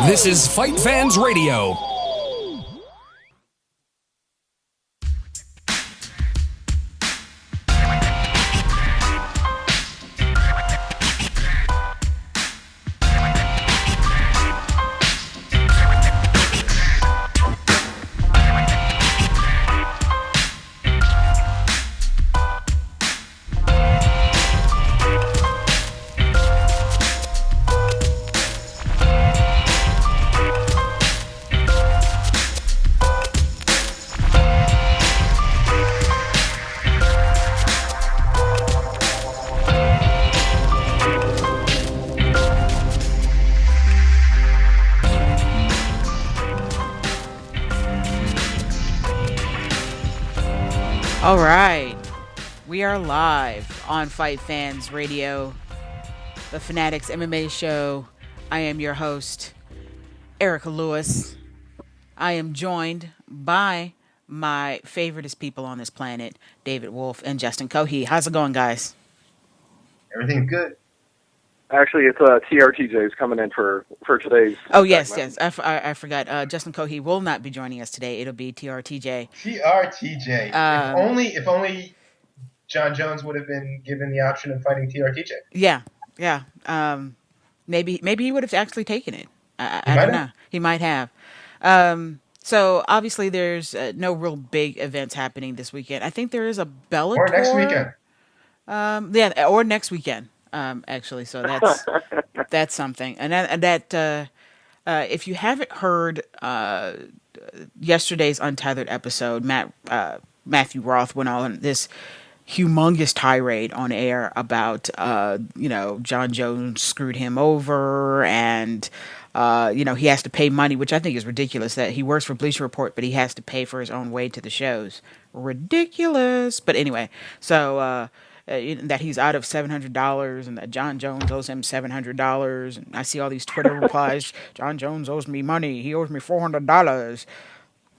This is Fight Fans Radio. All right, we are live on Fight Fans Radio, the FanAddicts MMA show. I am your host, Erica Lewis. I am joined by my favoriteest people on this planet, David Wolf and Justin Cohee. How's it going, guys? Everything's good. Actually, it's TRTJ's coming in for today's. Oh, yes. I forgot. Justin Cohee will not be joining us today. It'll be TRTJ. If only John Jones would have been given the option of fighting TRTJ. Yeah. Maybe he would have actually taken it. I don't know. He might have. So obviously, there's no real big events happening this weekend. I think there is a Bellator. Or next weekend. Or next weekend. Actually, so that's something, and that if you haven't heard yesterday's Untethered episode, Matthew Roth went on this humongous tirade on air about John Jones screwed him over, and he has to pay money, which I think is ridiculous. That he works for Bleacher Report, but he has to pay for his own way to the shows. Ridiculous. But anyway, so. That he's out of $700 and that John Jones owes him $700. And I see all these Twitter replies, John Jones owes me money. He owes me $400.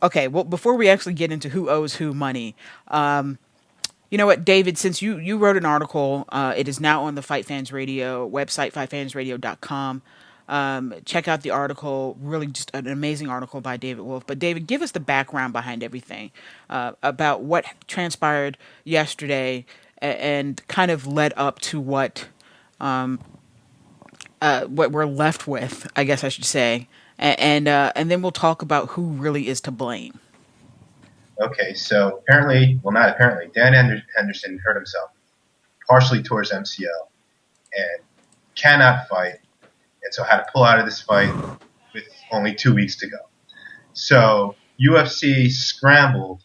Okay, well, before we actually get into who owes who money, you know what, David, since you wrote an article, it is now on the Fight Fans Radio website, fightfansradio.com. Check out the article, really just an amazing article by David Wolf. But David, give us the background behind everything, about what transpired yesterday and kind of led up to what we're left with, I guess I should say, and then we'll talk about who really is to blame. Okay, so not apparently, Dan Henderson hurt himself, partially tore his MCL, and cannot fight, and so had to pull out of this fight with only 2 weeks to go. So UFC scrambled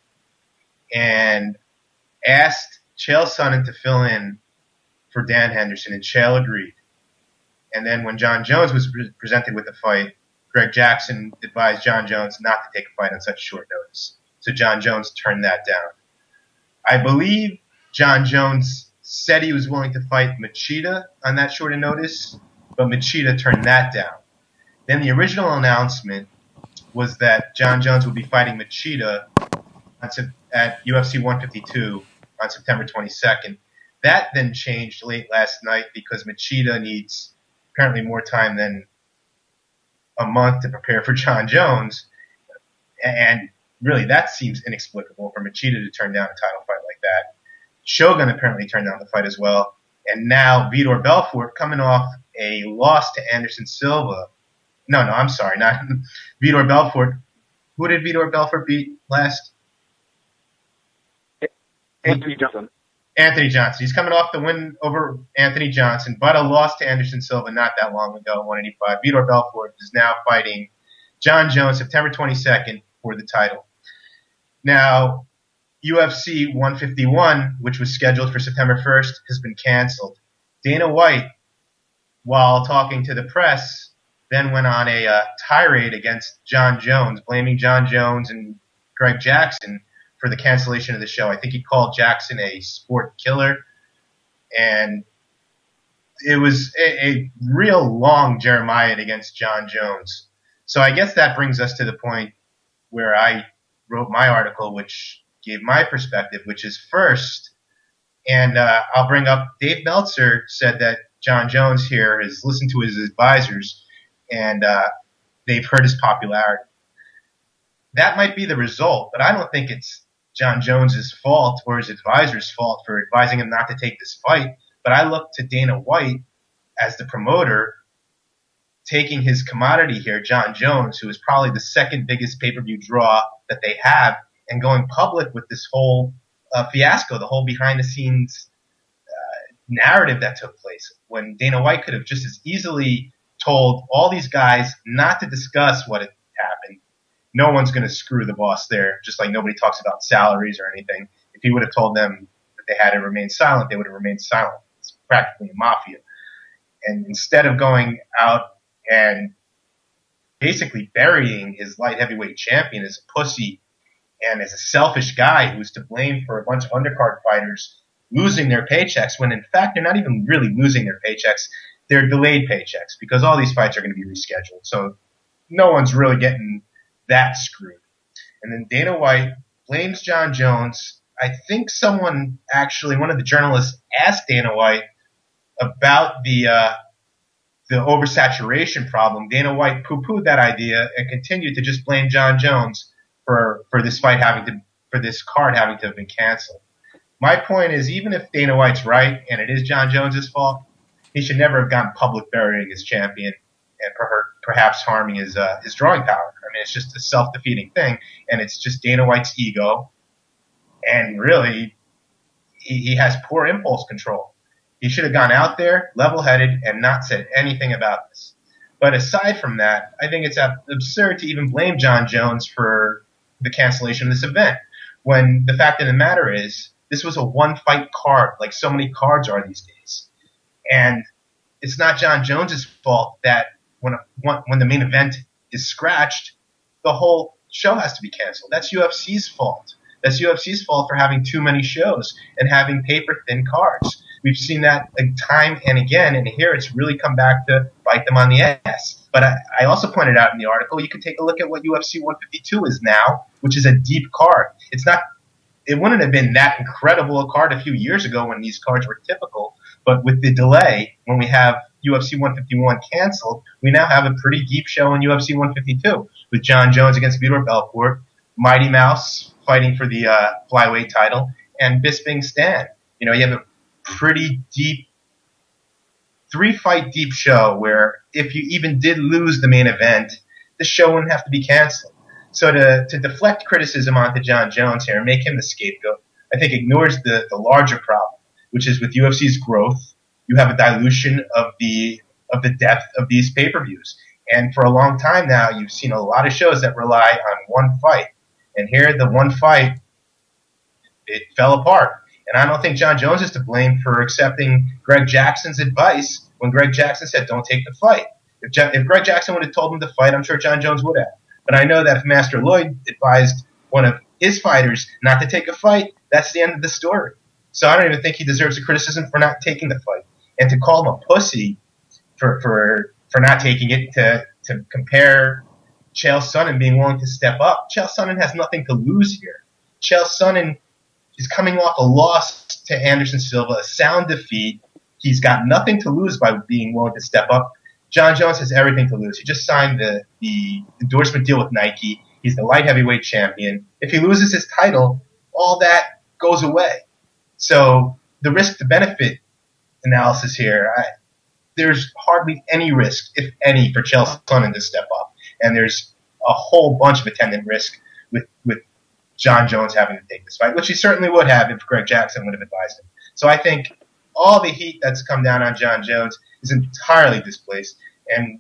and asked Chael Sonnen to fill in for Dan Henderson, and Chael agreed. And then when John Jones was presented with the fight, Greg Jackson advised John Jones not to take a fight on such short notice. So John Jones turned that down. I believe John Jones said he was willing to fight Machida on that short notice, but Machida turned that down. Then the original announcement was that John Jones would be fighting Machida at UFC 152 on September 22nd. That then changed late last night because Machida needs apparently more time than a month to prepare for John Jones. And really, that seems inexplicable for Machida to turn down a title fight like that. Shogun apparently turned down the fight as well. And now Vitor Belfort, coming off a loss to Anderson Silva. No, I'm sorry, not Vitor Belfort. Who did Vitor Belfort beat last? Anthony Johnson. He's coming off the win over Anthony Johnson, but a loss to Anderson Silva not that long ago, 185. Vitor Belfort is now fighting John Jones September 22nd for the title. Now, UFC 151, which was scheduled for September 1st, has been canceled. Dana White, while talking to the press, then went on a tirade against John Jones, blaming John Jones and Greg Jackson for the cancellation of the show. I think he called Jackson a sport killer, and it was a real long Jeremiah against John Jones. So I guess that brings us to the point where I wrote my article, which gave my perspective, which is first, and I'll bring up Dave Meltzer said that John Jones here has listened to his advisors, and they've hurt his popularity. That might be the result, but I don't think it's John Jones's fault or his advisor's fault for advising him not to take this fight. But I look to Dana White as the promoter, taking his commodity here, John Jones, who is probably the second biggest pay-per-view draw that they have, and going public with this whole fiasco, the whole behind-the-scenes narrative that took place, when Dana White could have just as easily told all these guys not to discuss what had happened. No one's going to screw the boss there, just like nobody talks about salaries or anything. If he would have told them that they had to remain silent, they would have remained silent. It's practically a mafia. And instead of going out and basically burying his light heavyweight champion as a pussy and as a selfish guy who's to blame for a bunch of undercard fighters losing their paychecks, when in fact they're not even really losing their paychecks, they're delayed paychecks because all these fights are going to be rescheduled. So no one's really getting that screwed. And then Dana White blames John Jones. I think someone actually, one of the journalists asked Dana White about the oversaturation problem. Dana White poo-pooed that idea and continued to just blame John Jones for this fight for this card having to have been canceled. My point is, even if Dana White's right and it is John Jones's fault, he should never have gone public burying his champion and perhaps harming his drawing power. I mean, it's just a self-defeating thing, and it's just Dana White's ego. And really, he has poor impulse control. He should have gone out there, level-headed, and not said anything about this. But aside from that, I think it's absurd to even blame John Jones for the cancellation of this event, when the fact of the matter is, this was a one-fight card, like so many cards are these days. And it's not John Jones's fault that when the main event is scratched, the whole show has to be canceled. That's UFC's fault. That's UFC's fault for having too many shows and having paper-thin cards. We've seen that time and again, and here it's really come back to bite them on the ass. But I also pointed out in the article, you can take a look at what UFC 152 is now, which is a deep card. It wouldn't have been that incredible a card a few years ago when these cards were typical, but with the delay, when we have UFC 151 canceled, we now have a pretty deep show in UFC 152 with John Jones against Vitor Belfort, Mighty Mouse fighting for the flyweight title, and Bisping Stan. You have a pretty deep, 3-fight deep show where if you even did lose the main event, the show wouldn't have to be canceled. So to deflect criticism onto John Jones here and make him the scapegoat, I think ignores the larger problem, which is with UFC's growth, you have a dilution of the depth of these pay-per-views. And for a long time now, you've seen a lot of shows that rely on one fight. And here, the one fight, it fell apart. And I don't think John Jones is to blame for accepting Greg Jackson's advice when Greg Jackson said, don't take the fight. If Greg Jackson would have told him to fight, I'm sure John Jones would have. But I know that if Master Lloyd advised one of his fighters not to take a fight, that's the end of the story. So I don't even think he deserves a criticism for not taking the fight. And to call him a pussy for not taking it, to compare Chael Sonnen being willing to step up. Chael Sonnen has nothing to lose here. Chael Sonnen is coming off a loss to Anderson Silva, a sound defeat. He's got nothing to lose by being willing to step up. John Jones has everything to lose. He just signed the endorsement deal with Nike. He's the light heavyweight champion. If he loses his title, all that goes away. So the risk to benefit analysis here, there's hardly any risk, if any, for Chael Sonnen to step up. And there's a whole bunch of attendant risk with John Jones having to take this fight, which he certainly would have if Greg Jackson would have advised him. So I think all the heat that's come down on John Jones is entirely displaced. And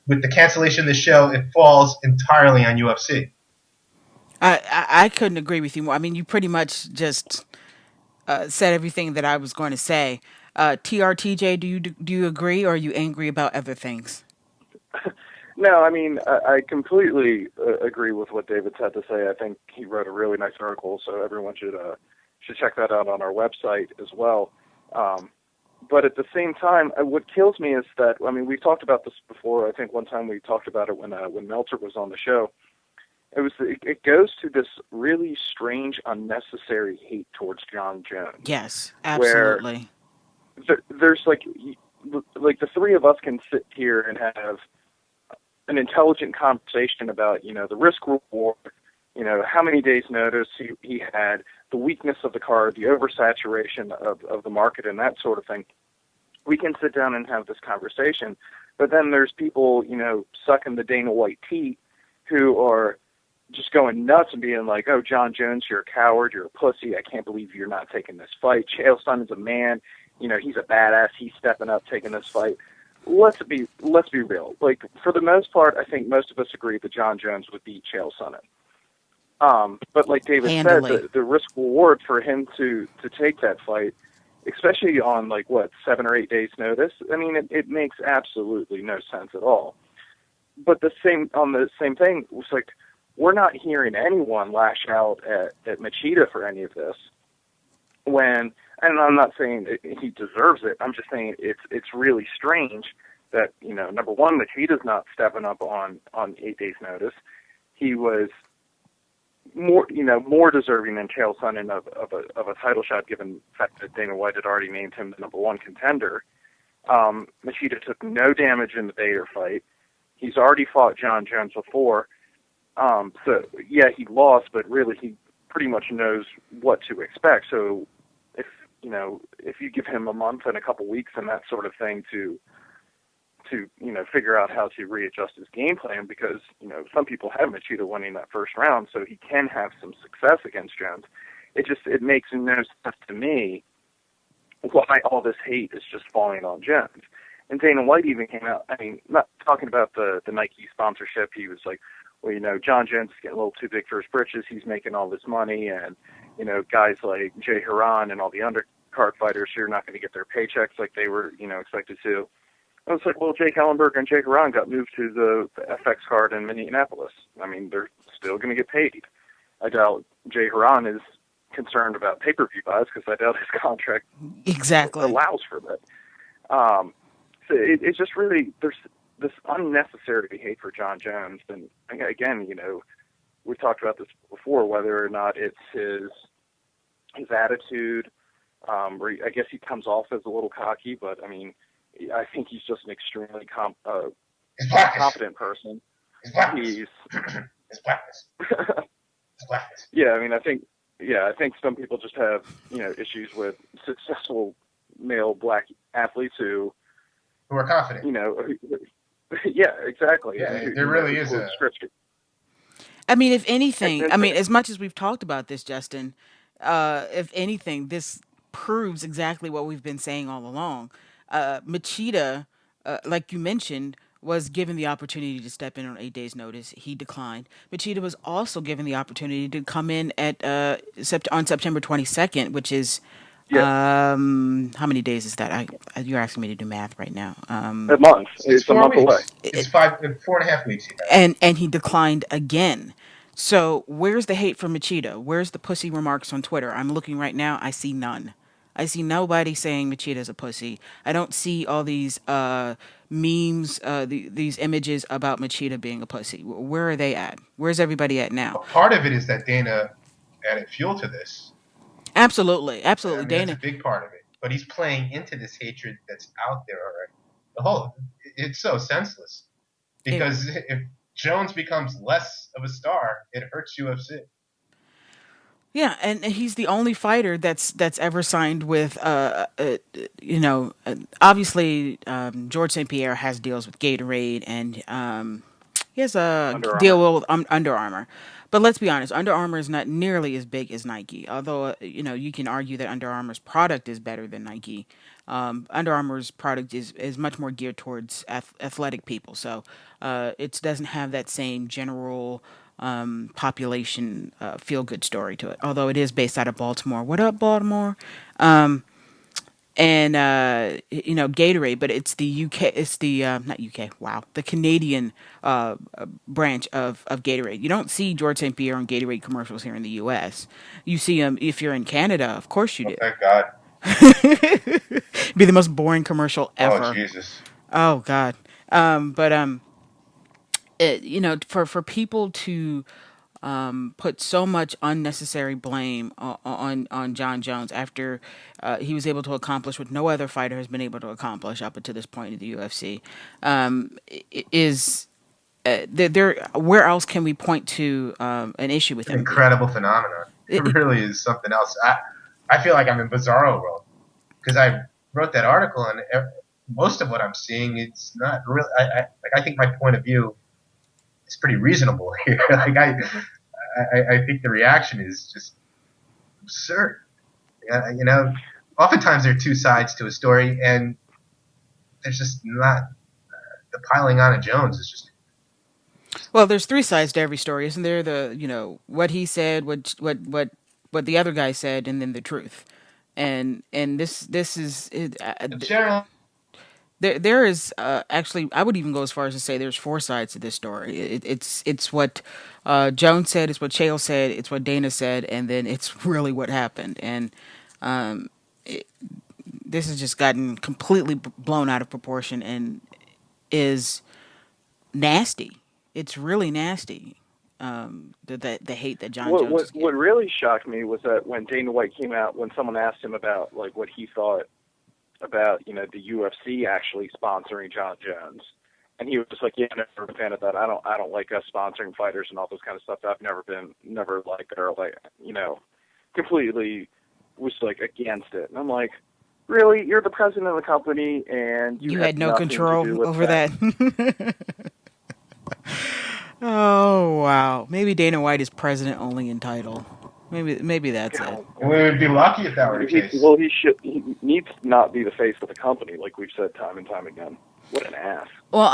with the cancellation of the show, it falls entirely on UFC. I couldn't agree with you more. I mean, you pretty much just said everything that I was going to say. TRTJ, do you agree, or are you angry about other things? No, I mean, I completely agree with what David's had to say. I think he wrote a really nice article, so everyone should check that out on our website as well. But at the same time, what kills me is that, I mean, we've talked about this before. I think one time we talked about it when Meltzer was on the show. It goes to this really strange, unnecessary hate towards John Jones. Yes, absolutely. There's like the three of us can sit here and have an intelligent conversation about, the risk reward, how many days notice he had, the weakness of the card, the oversaturation of the market and that sort of thing, we can sit down and have this conversation. But then there's people, sucking the Dana White teat who are just going nuts and being like, oh, John Jones, you're a coward, you're a pussy, I can't believe you're not taking this fight. Chael Sonnen's a man, he's a badass, he's stepping up, taking this fight. Let's be real. Like, for the most part, I think most of us agree that John Jones would beat Chael Sonnen. But like David said, the risk reward for him to take that fight, especially on 7 or 8 days notice, I mean, it makes absolutely no sense at all. But the same thing, it's like, we're not hearing anyone lash out at Machida for any of this. And I'm not saying he deserves it. I'm just saying it's really strange that, number one, Machida's not stepping up on 8 days notice. He was more deserving than Chael Sonnen of a title shot, given the fact that Dana White had already named him the number one contender. Machida took no damage in the Bader fight. He's already fought John Jones before. So yeah, he lost, but really he pretty much knows what to expect. So if you give him a month and a couple weeks and that sort of thing to figure out how to readjust his game plan, because some people have Machida winning that first round, so he can have some success against Jones. It makes no sense to me why all this hate is just falling on Jones. And Dana White even came out, I mean, not talking about the Nike sponsorship, he was like, well, John Jones is getting a little too big for his britches, he's making all this money, and guys like Jay Haran and all the undercard fighters here are not going to get their paychecks like they were expected to. I was like, well, Jake Ellenberger and Jake Haran got moved to the FX card in Minneapolis. I mean, they're still going to get paid. I doubt Jay Haran is concerned about pay-per-view buys, because I doubt his contract allows for that. So it's just really, there's this unnecessary hate for John Jones. And again, we've talked about this before, whether or not it's his attitude, where I guess he comes off as a little cocky, but I mean, I think he's just an extremely competent person. His blackness. Yeah, I mean, I think some people just have issues with successful male black athletes who are confident. Yeah, exactly. Yeah, there really is a scripture. I mean, if anything, as much as we've talked about this, Justin, if anything, this proves exactly what we've been saying all along. Machida, like you mentioned, was given the opportunity to step in on 8 days' notice. He declined. Machida was also given the opportunity to come in at on September 22nd, which is how many days is that? You're asking me to do math right now. A month. It's a month away. It's 4.5 weeks. And he declined again. So where's the hate for Machida? Where's the pussy remarks on Twitter? I'm looking right now. I see none. I see nobody saying Machida's a pussy. I don't see all these memes, these images about Machida being a pussy. Where are they at? Where's everybody at now? Part of it is that Dana added fuel to this. Absolutely. I mean, Dana. That's a big part of it. But he's playing into this hatred that's out there already. It's so senseless. Because if Jones becomes less of a star, it hurts UFC. Yeah, and he's the only fighter that's ever signed with, obviously George St. Pierre has deals with Gatorade, and he has a deal with Under Armour. But let's be honest, Under Armour is not nearly as big as Nike. Although, you can argue that Under Armour's product is better than Nike. Under Armour's product is much more geared towards athletic people. So it doesn't have that same general population feel-good story to it. Although it is based out of Baltimore. What up, Baltimore? And Gatorade, but it's the UK. It's the not UK. Wow, the Canadian branch of Gatorade. You don't see George St. Pierre on Gatorade commercials here in the U.S. You see them if you're in Canada. Of course you do. Thank God. Be the most boring commercial ever. Oh Jesus. Oh God. For people to put so much unnecessary blame on John Jones after he was able to accomplish what no other fighter has been able to accomplish up until this point in the UFC where else can we point to an issue with It's an him? incredible phenomenon. It really is something else. I feel like I'm in Bizarro world because I wrote that article, and most of what I'm seeing, it's not really. I think my point of view is pretty reasonable here. Like I think the reaction is just absurd. You know, oftentimes there are two sides to a story, and there's just not the piling on of Jones is just. Well, there's three sides to every story, isn't there? What he said, what the other guy said, and then the truth. And this is it, Generally, there is actually, I would even go as far as to say there's four sides to this story. It's what Jones said, it's what Chael said, it's what Dana said, and then it's really what happened. And this has just gotten completely blown out of proportion and is nasty. It's really nasty. The hate that John Jones is getting. What really shocked me was that when Dana White came out, when someone asked him about like what he thought about the UFC actually sponsoring John Jones, and he was just like, yeah, I'm never a fan of that. I don't like us sponsoring fighters and all this kind of stuff. I've never liked it, or like completely was like against it. And I'm like, really? You're the president of the company, and you had no nothing to control do with over that. Oh wow! Maybe Dana White is president only in title. Maybe that's it. we would be lucky if that were the case. Well, he needs to not be the face of the company, like we've said time and time again. What an ass. Well,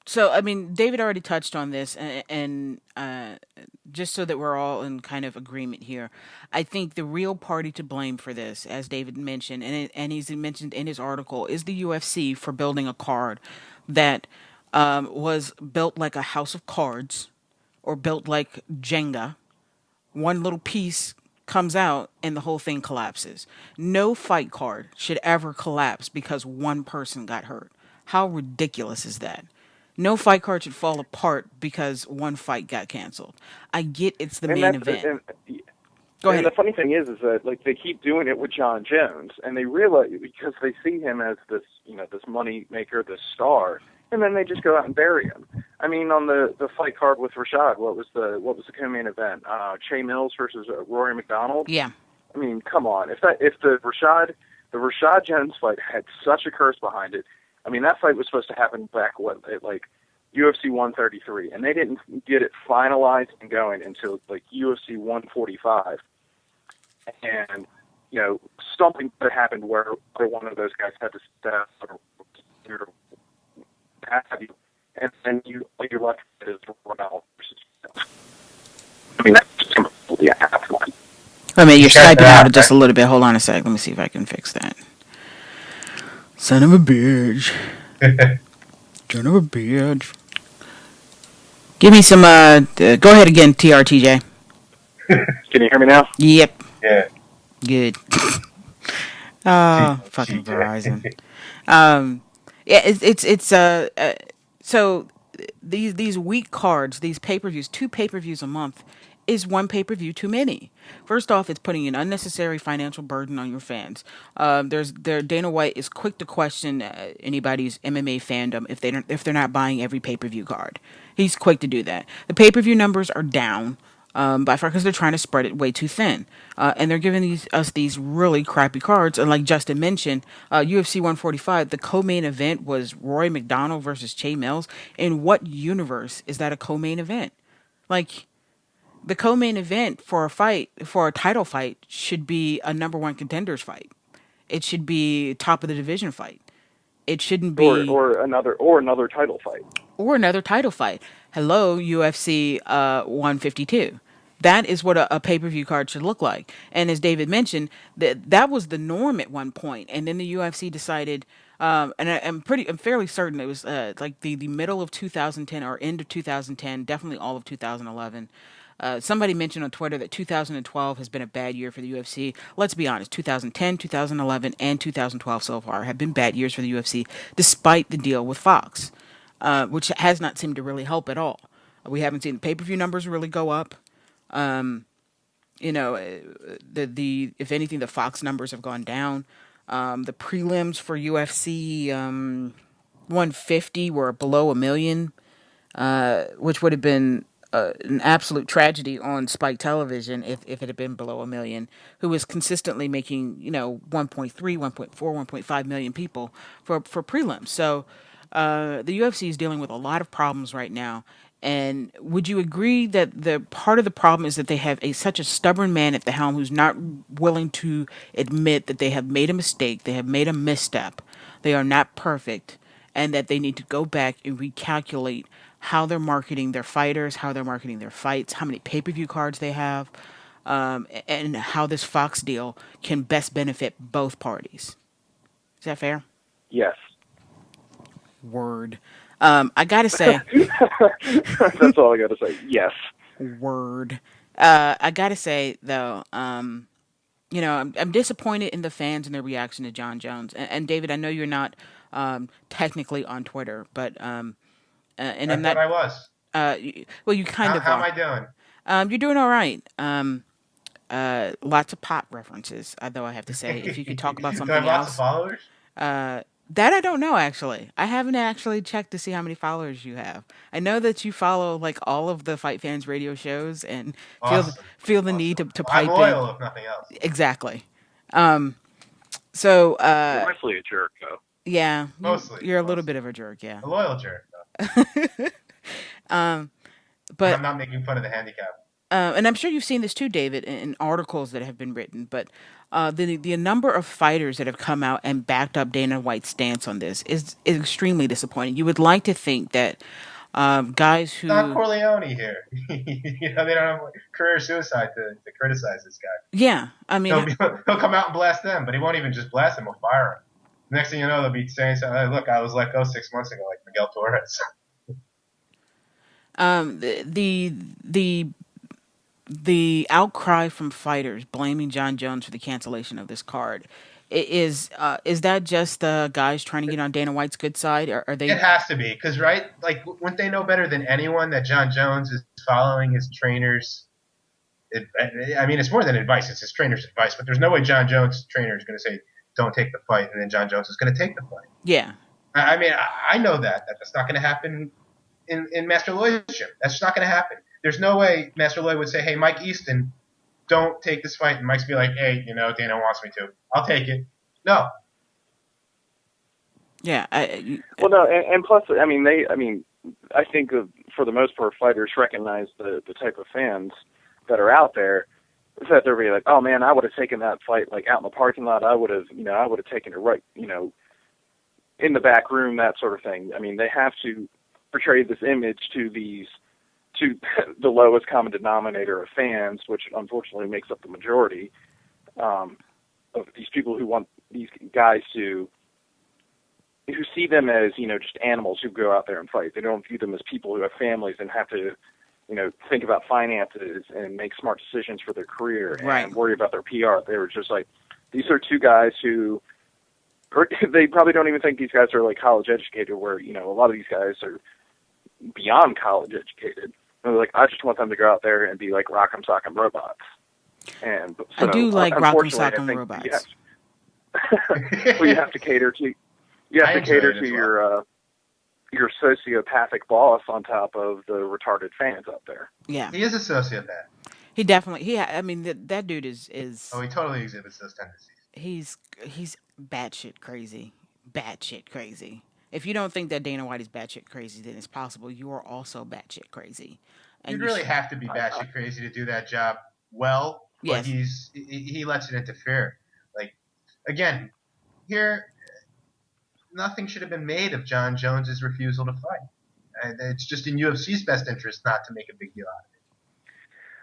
so I mean, David already touched on this, and just so that we're all in kind of agreement here, I think the real party to blame for this, as David mentioned, and he's mentioned in his article, is the UFC for building a card that was built like a house of cards, or built like Jenga. One little piece comes out and the whole thing collapses. No fight card should ever collapse because one person got hurt. How ridiculous is that? No fight card should fall apart because one fight got canceled. I get it's the main event. Go ahead. And the funny thing is that like they keep doing it with John Jones, and they realize because they see him as this this money maker, this star, and then they just go out and bury him. I mean, on the fight card with Rashad, what was the co-main event? Che Mills versus Rory McDonald. Yeah. I mean, come on. If the Rashad Jones fight had such a curse behind it, I mean that fight was supposed to happen back at like UFC 133, and they didn't get it finalized and going until like UFC 145. And something that happened where one of those guys had to step or have you, and then you're left is Ronaldo versus. I mean, that's just completely a half one. I mean, you're Skyping out just a little bit. Hold on a sec. Let me see if I can fix that. Son of a bitch. Son of a bitch. Give me some. Go ahead again, TRTJ. Can you hear me now? Yep. Yeah. Good. Fucking Verizon. Yeah, it's so these weak cards, these pay-per-views, 2 pay-per-views a month is one pay-per-view too many. First off, it's putting an unnecessary financial burden on your fans. Dana White is quick to question anybody's MMA fandom if they're not buying every pay-per-view card. He's quick to do that. The pay-per-view numbers are down by far because they're trying to spread it way too thin, and they're giving us these really crappy cards. And like Justin mentioned, UFC 145, the co-main event was Rory McDonald versus Che Mills. In what universe is that a co-main event? Like, the co-main event for a title fight should be a number one contenders fight. It should be top of the division fight. It shouldn't be or another title fight. Or another title fight. Hello, UFC 152. That is what a pay-per-view card should look like. And as David mentioned, that was the norm at one point. And then the UFC decided, and I'm fairly certain it was like the middle of 2010 or end of 2010, definitely all of 2011. Somebody mentioned on Twitter that 2012 has been a bad year for the UFC. Let's be honest, 2010, 2011, and 2012 so far have been bad years for the UFC, despite the deal with Fox, which has not seemed to really help at all. We haven't seen the pay-per-view numbers really go up. If anything, the Fox numbers have gone down. The prelims for UFC, 150 were below $1 million, which would have been an absolute tragedy on Spike Television if it had been below $1 million, who was consistently making, 1.3, 1.4, 1.5 million people for prelims. So the UFC is dealing with a lot of problems right now. And would you agree that the part of the problem is that they have such a stubborn man at the helm who's not willing to admit that they have made a mistake, they have made a misstep, they are not perfect, and that they need to go back and recalculate how they're marketing their fighters, how they're marketing their fights, how many pay-per-view cards they have, and how this Fox deal can best benefit both parties. Is that fair? Yes. Word. I gotta say, that's all I gotta say. Yes. word. I gotta say though, I'm disappointed in the fans and their reaction to John Jones. And David, I know you're not technically on Twitter, but and I I'm thought not. I was. Well, you kind of How are. am I doing? You're doing all right. Lots of pop references, though I have to say. If you could talk about Do I something have lots of else. followers? That I don't know, actually. I haven't actually checked to see how many followers you have. I know that you follow like all of the Fight Fans radio shows and Awesome. feel the need to I'm pipe loyal, in. if nothing else. Exactly. You're mostly a jerk, though. Yeah, Mostly. you're a little bit of a jerk, yeah. A loyal jerk, though. But I'm not making fun of the handicap. and I'm sure you've seen this too, David, in articles that have been written. But the number of fighters that have come out and backed up Dana White's stance on this is extremely disappointing. You would like to think that guys who Not Corleone here. They don't have career suicide to criticize this guy. Yeah, I mean, He'll come out and blast them, but he won't even just blast them. He'll fire him. Next thing you know, they'll be saying, "Hey, look, I was let go 6 months ago, like Miguel Torres." The outcry from fighters blaming John Jones for the cancellation of this card is that just the guys trying to get on Dana White's good side? Or are they? It has to be, because wouldn't they know better than anyone that John Jones is following his trainers? It's more than advice; it's his trainer's advice. But there's no way John Jones' trainer is going to say, "Don't take the fight," and then John Jones is going to take the fight. Yeah. I know that's not going to happen in Master Lloyd's gym. That's just not going to happen. There's no way Master Lloyd would say, "Hey, Mike Easton, don't take this fight," and Mike's be like, "Hey, Dana wants me to. I'll take it." No. Yeah. Well, no, and plus, I think for the most part, fighters recognize the type of fans that are out there. That they're really like, "Oh man, I would have taken that fight like out in the parking lot. I would have taken it right, in the back room, that sort of thing." I mean, they have to portray this image to the lowest common denominator of fans, which unfortunately makes up the majority of these people who want these guys who see them as, just animals who go out there and fight. They don't view them as people who have families and have to, think about finances and make smart decisions for their career and worry about their PR. They were just like, these are two guys who, they probably don't even think these guys are like college educated, where, a lot of these guys are beyond college educated. And they're like, I just want them to go out there and be like Rock'em Sock'em Robots. And so, I do like Rock'em Sock'em Robots. Well, you have to cater to your sociopathic boss on top of the retarded fans out there. Yeah, he is a sociopath. He definitely. That dude is. Oh, he totally exhibits those tendencies. He's batshit crazy. Batshit crazy. If you don't think that Dana White is batshit crazy, then it's possible you are also batshit crazy. And you really have to be batshit crazy to do that job well. But yes. he lets it interfere. Like, again, here, nothing should have been made of John Jones's refusal to fight. And it's just in UFC's best interest not to make a big deal out of it.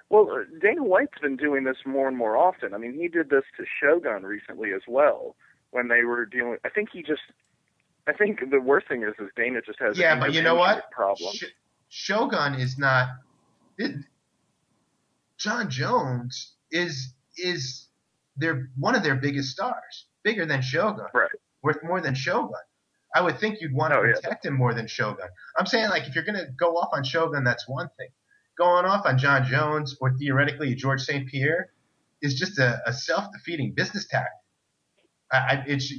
Well, Dana White's been doing this more and more often. I mean, he did this to Shogun recently as well, when they were dealing. I think the worst thing is Dana just has but you know what? Problem. Shogun is not. John Jones is one of their biggest stars, bigger than Shogun, right? Worth more than Shogun. I would think you'd want to protect him more than Shogun. I'm saying, like, if you're going to go off on Shogun, that's one thing. Going off on John Jones or theoretically George St. Pierre is just a self-defeating business tactic.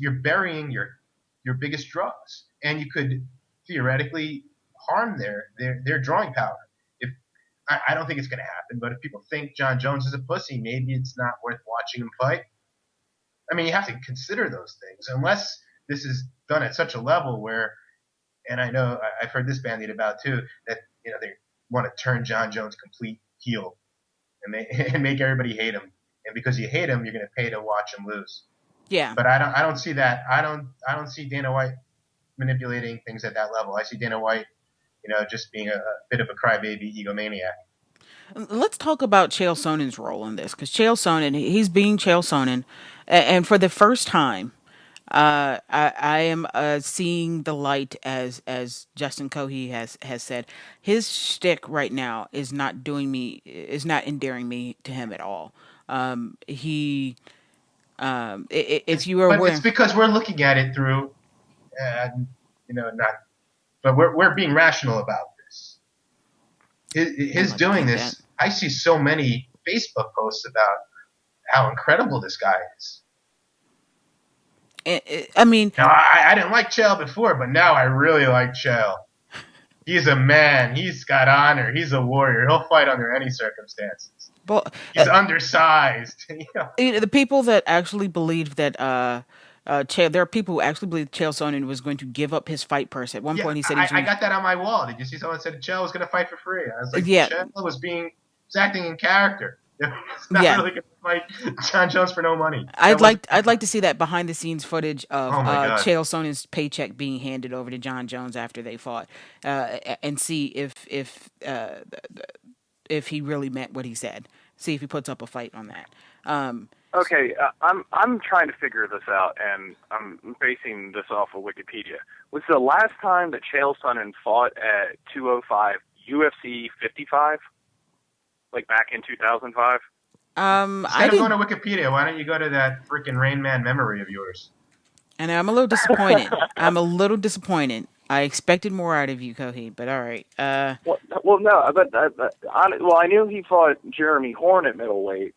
You're burying your biggest draws, and you could theoretically harm their drawing power. If I don't think it's going to happen, but if people think John Jones is a pussy, maybe it's not worth watching him fight. I mean, you have to consider those things, unless this is done at such a level where, and I know I've heard this bandied about too, that they want to turn John Jones complete heel and make everybody hate him, and because you hate him, you're going to pay to watch him lose. Yeah. But I don't see that. I don't see Dana White manipulating things at that level. I see Dana White, just being a bit of a crybaby egomaniac. Let's talk about Chael Sonnen's role in this, because Chael Sonnen, he's being Chael Sonnen, and for the first time, I am seeing the light, as Justin Cohey has said. His shtick right now is not endearing me to him at all. If you were aware, but it's because we're looking at it through, not, but we're being rational about this. His doing this, that. I see so many Facebook posts about how incredible this guy is. I mean, now, I didn't like Chael before, but now I really like Chael. He's a man. He's got honor. He's a warrior. He'll fight under any circumstances. Well, he's undersized. The people that actually believed that there are people who actually believe Chael Sonnen was going to give up his fight purse. At one point, he said, I got that on my wall. Did you see someone said Chael was going to fight for free? I was like, Chael was acting in character. It's not really going to fight John Jones for no money. I'd like to see that behind the scenes footage of Chael Sonnen's paycheck being handed over to John Jones after they fought, and see if he really meant what he said. See if he puts up a fight on that. Okay, I'm trying to figure this out, and I'm basing this off of Wikipedia. Was the last time that Chael Sonnen fought at 205 UFC 55? Like back in 2005? Instead of going to Wikipedia, why don't you go to that freaking Rain Man memory of yours? And I'm a little disappointed. I expected more out of you, Cohey, but all right. Well, no, but I knew he fought Jeremy Horn at middleweight,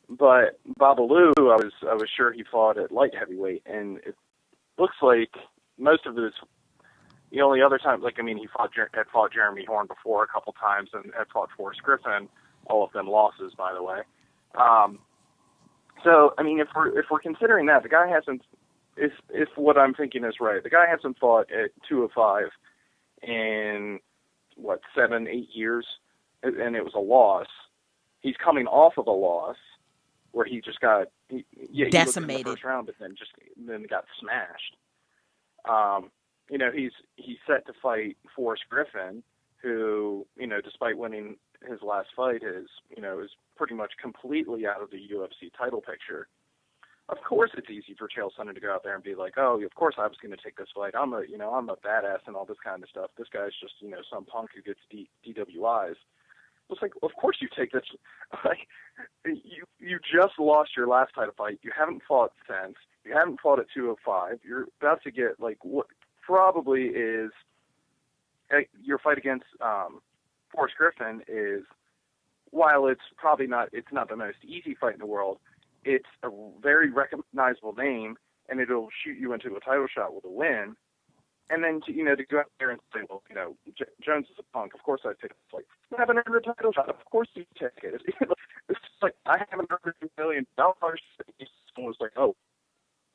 but Babalu, I was sure he fought at light heavyweight, and it looks like most of his. The only other time, he had fought Jeremy Horn before a couple times, and had fought Forrest Griffin. All of them losses, by the way. So, if we're considering that, the guy hasn't. If what I'm thinking is right, the guy hasn't fought at 205 in 7-8 years, and it was a loss. He's coming off of a loss where he just got decimated in the first round, but then got smashed. He's set to fight Forrest Griffin, who, despite winning his last fight, is pretty much completely out of the UFC title picture. Of course, it's easy for Chael Sonnen to go out there and be like, "Oh, of course I was going to take this fight. I'm a badass and all this kind of stuff. This guy's just, some punk who gets DWIs." It's like, of course you take this. Like, you just lost your last title fight. You haven't fought since. You haven't fought at 205. You're about to get what probably is your fight against Forrest Griffin is, while it's not the most easy fight in the world, it's a very recognizable name, and it'll shoot you into a title shot with a win. And then to go out there and say, well, Jones is a punk. Of course I'd take it. It's like, I haven't earned a title shot. Of course you take it. It's like, I haven't earned $1 million. Someone was like, oh,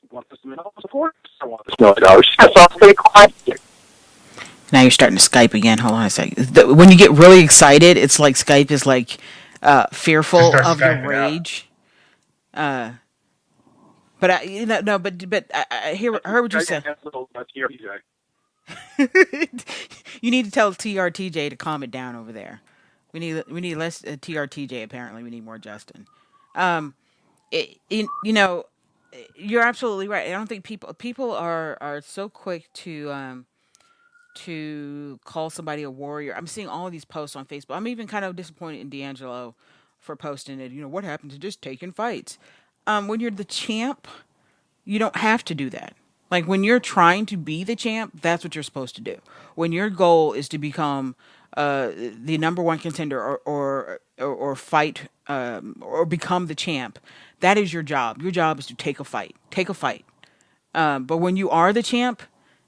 you want this $1 million? Of course I want this $1 million. Yes, I'll stay quiet. Now you're starting to Skype again. Hold on a second. When you get really excited, it's like Skype is like fearful of your rage. But I heard what you said. You need to tell TRTJ to calm it down over there. We need less TRTJ. Apparently, we need more Justin. You're absolutely right. I don't think people are so quick to call somebody a warrior. I'm seeing all of these posts on Facebook. I'm even kind of disappointed in D'Angelo for posting it. What happened to just taking fights? When you're the champ, you don't have to do that. Like, when you're trying to be the champ, that's what you're supposed to do. When your goal is to become the number one contender or fight or become the champ, that is your job. Your job is to take a fight. Take a fight. But when you are the champ,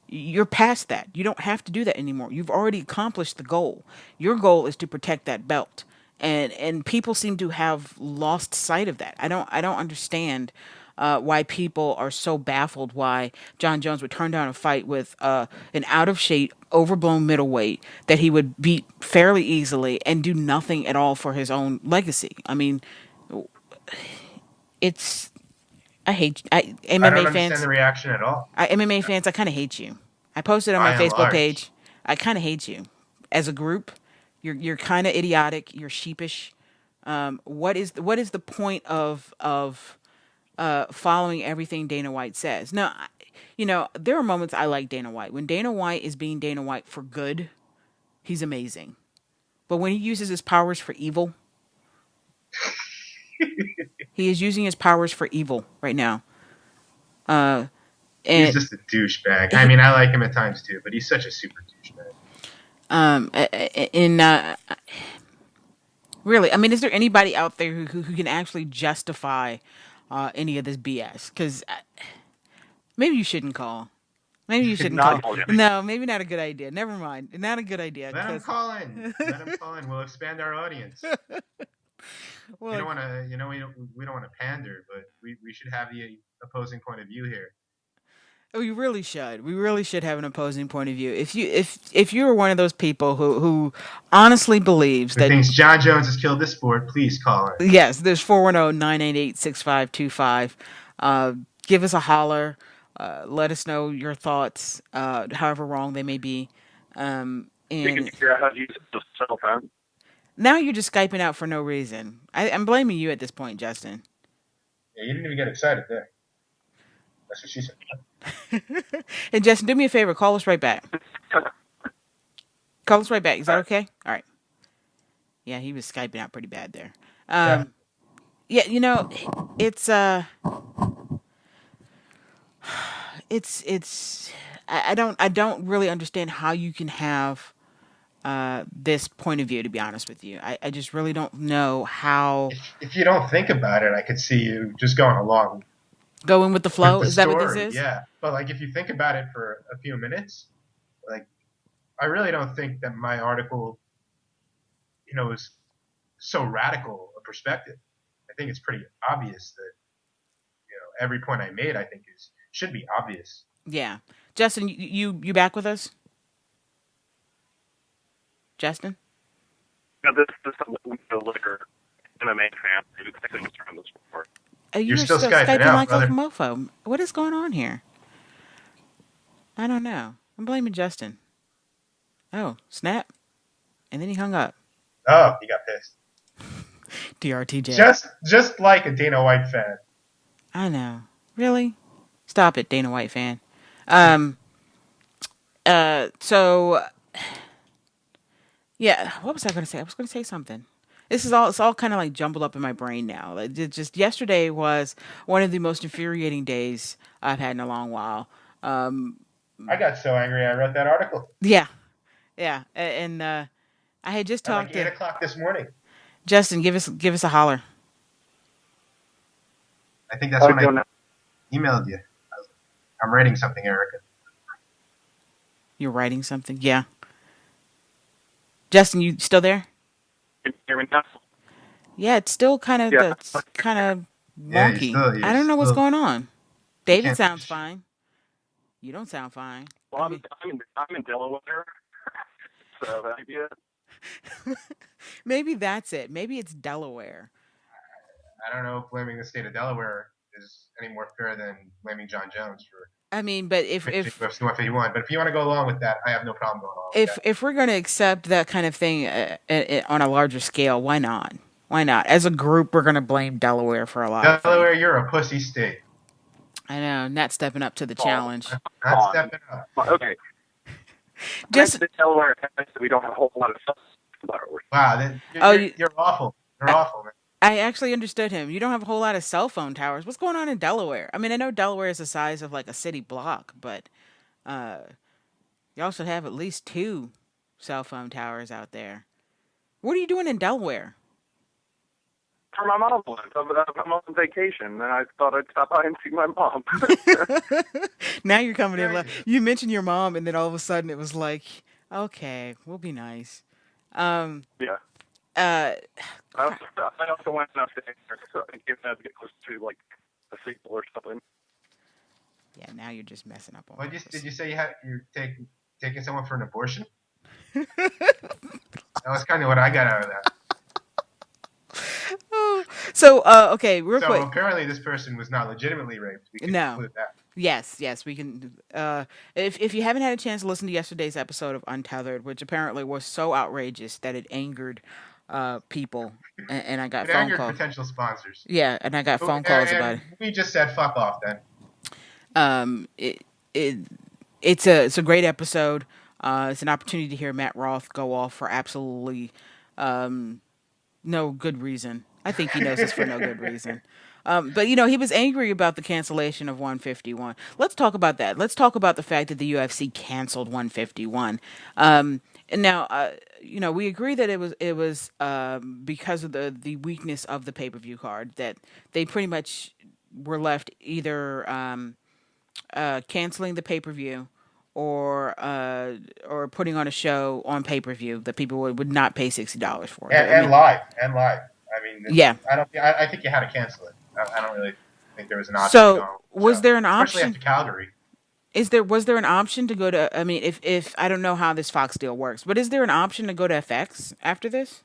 you're past that. You don't have to do that anymore. You've already accomplished the goal. Your goal is to protect that belt. And people seem to have lost sight of that. I don't understand why people are so baffled why John Jones would turn down a fight with an out of shape, overblown middleweight that he would beat fairly easily and do nothing at all for his own legacy. I mean, it's I hate I don't MMA understand fans. the reaction at all. MMA fans, I kind of hate you. I posted on my By and Facebook large. page. I kind of hate you as a group. You're kind of idiotic. You're sheepish. What is the point of following everything Dana White says? Now, there are moments I like Dana White. When Dana White is being Dana White for good, he's amazing. But when he uses his powers for evil, he is using his powers for evil right now. And He's just a douchebag. I mean, I like him at times too, but he's such a super douchebag. Really, I mean, is there anybody out there who can actually justify any of this BS? Because maybe you shouldn't call. Maybe you shouldn't Not call. call. No, maybe not a good idea. Never mind. Not a good idea. Let him call in. Let him call in. We'll expand our audience. Well, We don't want to, we don't want to pander, but we should have the opposing point of view here. we really should. We really should have an opposing point of view. If you are one of those people who honestly believes Who that thinks John Jones has killed this sport, please call in. yes, there's 410-988-6525. Give us a holler. Let us know your thoughts, however wrong they may be. You can figure out how to use the cell phone. Now you're just Skyping out for no reason. I'm blaming you at this point, Justin. Yeah, you didn't even get excited there. That's what she said. And Justin, do me a favor. Call us right back. Call us right back. Is that okay? All right. Yeah, he was Skyping out pretty bad there. Yeah, it's I don't really understand how you can have this point of view, to be honest with you. I just really don't know how. If you don't think about it, I could see you just going along. Going with the flow? With the Is that what story, this is? Yeah. But like if you think about it for a few minutes, like I really don't think that my article, is so radical a perspective. I think it's pretty obvious that, every point I made, I think should be obvious. Yeah. Justin, you back with us? Justin? Yeah, this is a liquor MMA fan who's texting us around this report. You're still Skyping out, like brother. a mofo. What is going on here? I don't know. I'm blaming Justin. Oh, snap. And then he hung up. Oh, he got pissed. DRTJ. Just like a Dana White fan. I know. Really? Stop it, Dana White fan. So yeah, what was I going to say? I was going to say something. It's all kind of like jumbled up in my brain now. Just yesterday was one of the most infuriating days I've had in a long while. I got so angry I wrote that article. Yeah. And I had just At talked like 8 to o'clock this morning. Justin. Give us a holler. I think that's when I emailed you. I'm writing something, Erica. You're writing something? Yeah. Justin, you still there? Can you hear me now? Yeah, it's still kind of Yeah. wonky. you're I don't know what's still- going on. David can't- sounds fine. You don't sound fine. Well, I'm in Delaware, so that might be it. Maybe that's it. Maybe it's Delaware. I don't know if blaming the state of Delaware is any more fair than blaming John Jones for I mean, but if UFC 151. But if you want to go along with that, I have no problem going along with that. if we're going to accept that kind of thing on a larger scale, why not? Why not? As a group, we're going to blame Delaware for a lot of things. Delaware, you're a pussy state. I know, not stepping up to the challenge. Not stepping up. Okay. Just the Delaware has we don't have a whole lot of stuff. Wow, you're awful. You're awful, man. I actually understood him. You don't have a whole lot of cell phone towers. What's going on in Delaware? I mean, I know Delaware is the size of like a city block, but y'all should have at least 2 cell phone towers out there. What are you doing in Delaware? where my mom lives. I'm on vacation, and I thought I'd stop by and see my mom. Now you're coming in. You mentioned your mom, and then all of a sudden it was like, okay, we'll be nice. Yeah. Uh, I also went upstairs, so I gave that to get close to like a sequel or something. yeah, now you're just messing up on. Well, did you say you're taking someone for an abortion? That was kind of what I got out of that. So, okay, real quick. So apparently this person was not legitimately raped. We can conclude that. Yes, we can. If you haven't had a chance to listen to yesterday's episode of Untethered, which apparently was so outrageous that it angered people, and I got phone calls. Angered potential sponsors. Yeah, and I got phone calls about it. We just said fuck off then. It's a great episode. It's an opportunity to hear Matt Roth go off for absolutely no good reason. I think he knows this for no good reason. But, he was angry about the cancellation of 151. Let's talk about that. Let's talk about the fact that the UFC canceled 151. And now, we agree that it was because of the weakness of the pay-per-view card that they pretty much were left either canceling the pay-per-view or putting on a show on pay-per-view that people would not pay $60 for. And live. I mean, yeah. I think you had to cancel it. I don't really think there was an option. So, was there an option? Especially after Calgary. Was there an option to go to? I mean, if I don't know how this Fox deal works, but is there an option to go to FX after this?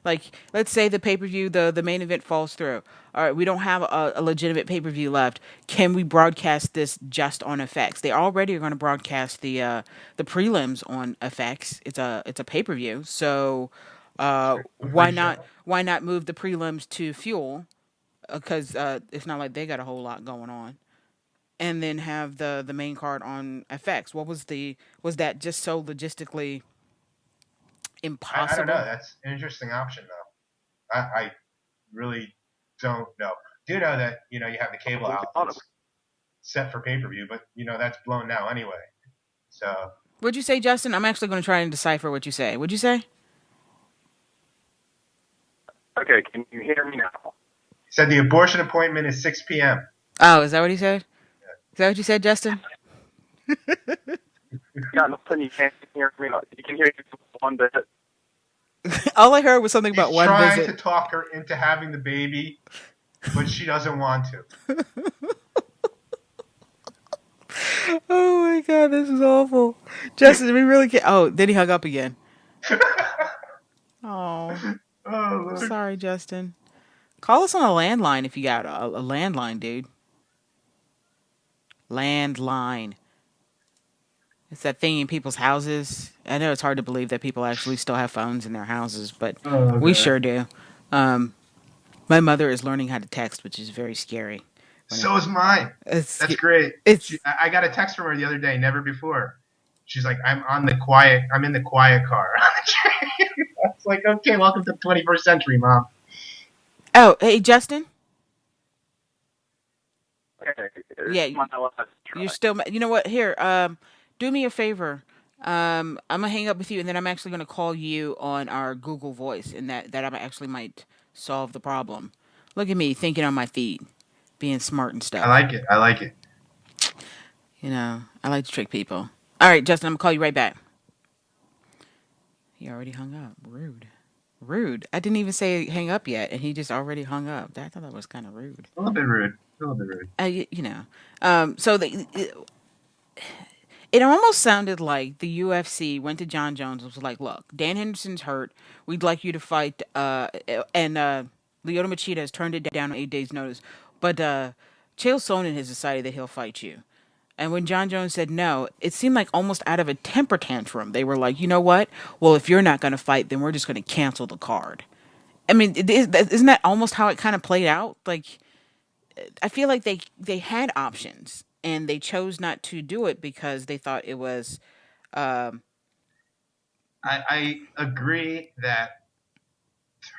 Like, let's say the pay-per-view, the main event falls through. All right, we don't have a legitimate pay-per-view left. Can we broadcast this just on FX? They already are going to broadcast the prelims on FX. It's a pay-per-view, so why not move the prelims to Fuel? Because it's not like they got a whole lot going on, and then have the main card on FX. Was that just so logistically impossible? I don't know. That's an interesting option, though. I really don't know. Do know that you have the cable outlets set for pay-per-view, but that's blown now anyway. So what'd you say, Justin? I'm actually going to try and decipher what you say. What'd you say? Okay, can you hear me now? He said the abortion appointment is 6 p.m. Oh, is that what he said? Yeah. Is that what you said, Justin? Yeah, nothing. You can't hear me. You can hear one bit. All I heard was something about one visit. He's trying to talk her into having the baby, but she doesn't want to. Oh my God, this is awful. Justin, we really can't. Oh, then he hung up again. Oh, sorry, Justin. Call us on a landline if you got a landline, dude. Landline. It's that thing in people's houses. I know it's hard to believe that people actually still have phones in their houses, but we sure do. My mother is learning how to text, which is very scary. So is mine. That's great. I got a text from her the other day, never before. She's like, I'm in the quiet car. I was like, okay, welcome to the 21st century, Mom. Oh, hey, Justin? Okay. Yeah, you're still... You know what? Here, do me a favor. I'm going to hang up with you, and then I'm actually going to call you on our Google Voice, and that I actually might solve the problem. Look at me, thinking on my feet, being smart and stuff. I like it. I like to trick people. All right, Justin, I'm going to call you right back. He already hung up. Rude. I didn't even say hang up yet, and he just already hung up. I thought that was kind of rude. A little bit rude. So it almost sounded like the UFC went to John Jones and was like, look, Dan Henderson's hurt. We'd like you to fight. And Lyoto Machida has turned it down on 8 days' notice. But Chael Sonnen has decided that he'll fight you. And when John Jones said no, it seemed like almost out of a temper tantrum. They were like, you know what? Well, if you're not going to fight, then we're just going to cancel the card. I mean, isn't that almost how it kind of played out? Like, I feel like they had options, and they chose not to do it because they thought it was... I agree that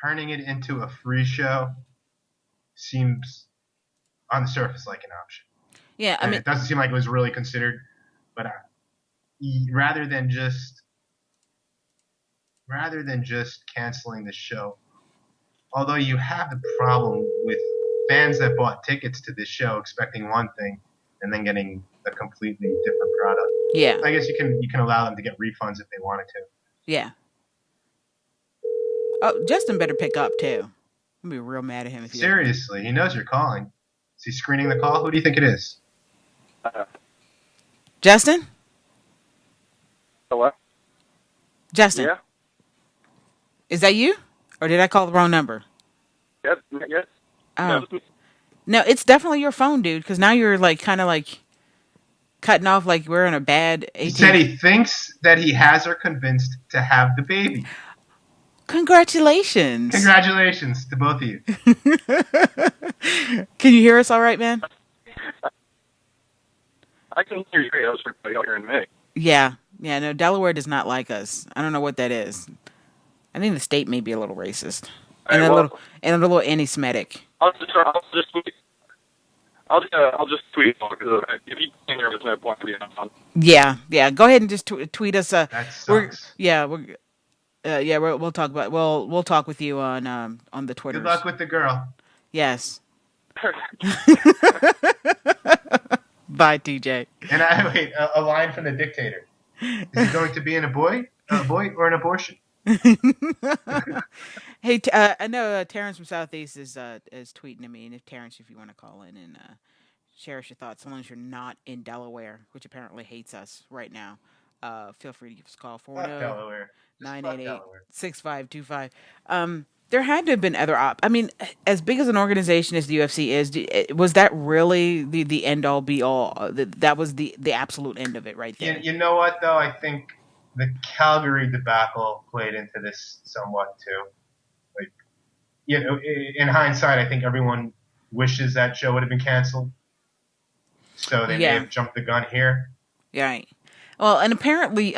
turning it into a free show seems, on the surface, like an option. Yeah, I mean, it doesn't seem like it was really considered, but rather than just canceling the show, Although you have the problem with fans that bought tickets to this show expecting one thing and then getting a completely different product. Yeah. I guess you can allow them to get refunds if they wanted to. Yeah. Oh, Justin better pick up too. I'm gonna be real mad at him if he doesn't. Seriously, he knows you're calling. Is he screening the call? Who do you think it is? Justin? Hello? Justin? Yeah? Is that you? Or did I call the wrong number? Yes? Oh. No, it's definitely your phone, dude, because now you're like kind of like cutting off like we're in a bad He said he thinks that he has her convinced to have the baby. Congratulations. Congratulations to both of you. Can you hear us all right, man? I can hear you great. I was hearing me. Yeah. Yeah, no, Delaware does not like us. I don't know what that is. I think the state may be a little racist. And a little anti-Semitic. I'll just tweet because if you can't hear, there's no point being on. Yeah. Go ahead and just tweet us. That sucks. We'll talk about. We'll talk with you on the Twitter. Good luck with the girl. Yes. Bye, TJ. And a line from the dictator. Is it going to be a boy or an abortion? Hey, I know Terrence from Southeast is tweeting to me, and if you want to call in and share us your thoughts, as long as you're not in Delaware, which apparently hates us right now, feel free to give us a call 40988-6525. There had to have been other I mean, as big as an organization as the UFC is, was that really the end all be all? That was the absolute end of it right there. You know what, though? I think the Calgary debacle played into this somewhat, too. Like, in hindsight, I think everyone wishes that show would have been canceled. So they may have jumped the gun here. Right. Well, and apparently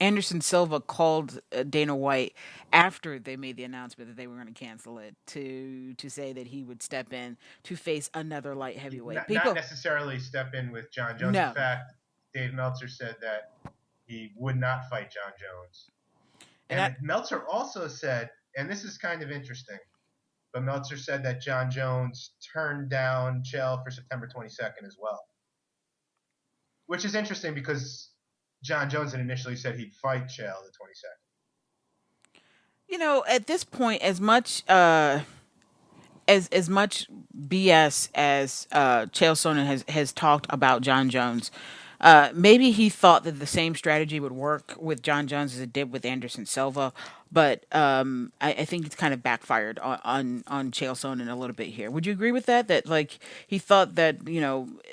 Anderson Silva called Dana White after they made the announcement that they were going to cancel it to say that he would step in to face another light heavyweight. Not necessarily step in with John Jones. No. In fact, Dave Meltzer said that he would not fight John Jones. And Meltzer also said, and this is kind of interesting, but Meltzer said that John Jones turned down Chael for September 22nd as well. Which is interesting because John Jones had initially said he'd fight Chael the 22nd. At this point, as much BS as Chael Sonnen has talked about John Jones, maybe he thought that the same strategy would work with John Jones as it did with Anderson Silva, but I think it's kind of backfired on Chael Sonnen a little bit here. Would you agree with that? That like he thought that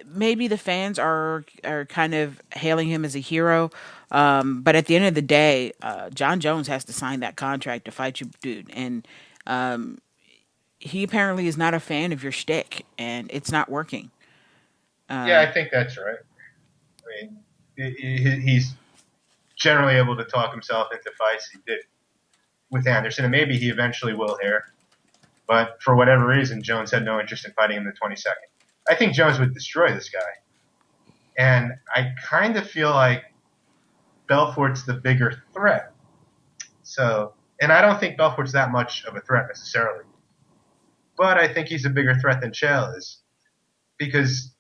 maybe the fans are kind of hailing him as a hero, but at the end of the day, John Jones has to sign that contract to fight you, dude, and he apparently is not a fan of your shtick, and it's not working. Yeah, I think that's right. I mean, he's generally able to talk himself into fights. He did with Anderson, and maybe he eventually will here. But for whatever reason, Jones had no interest in fighting him the 22nd. I think Jones would destroy this guy. And I kind of feel like Belfort's the bigger threat. So, and I don't think Belfort's that much of a threat necessarily. But I think he's a bigger threat than Chael is. Because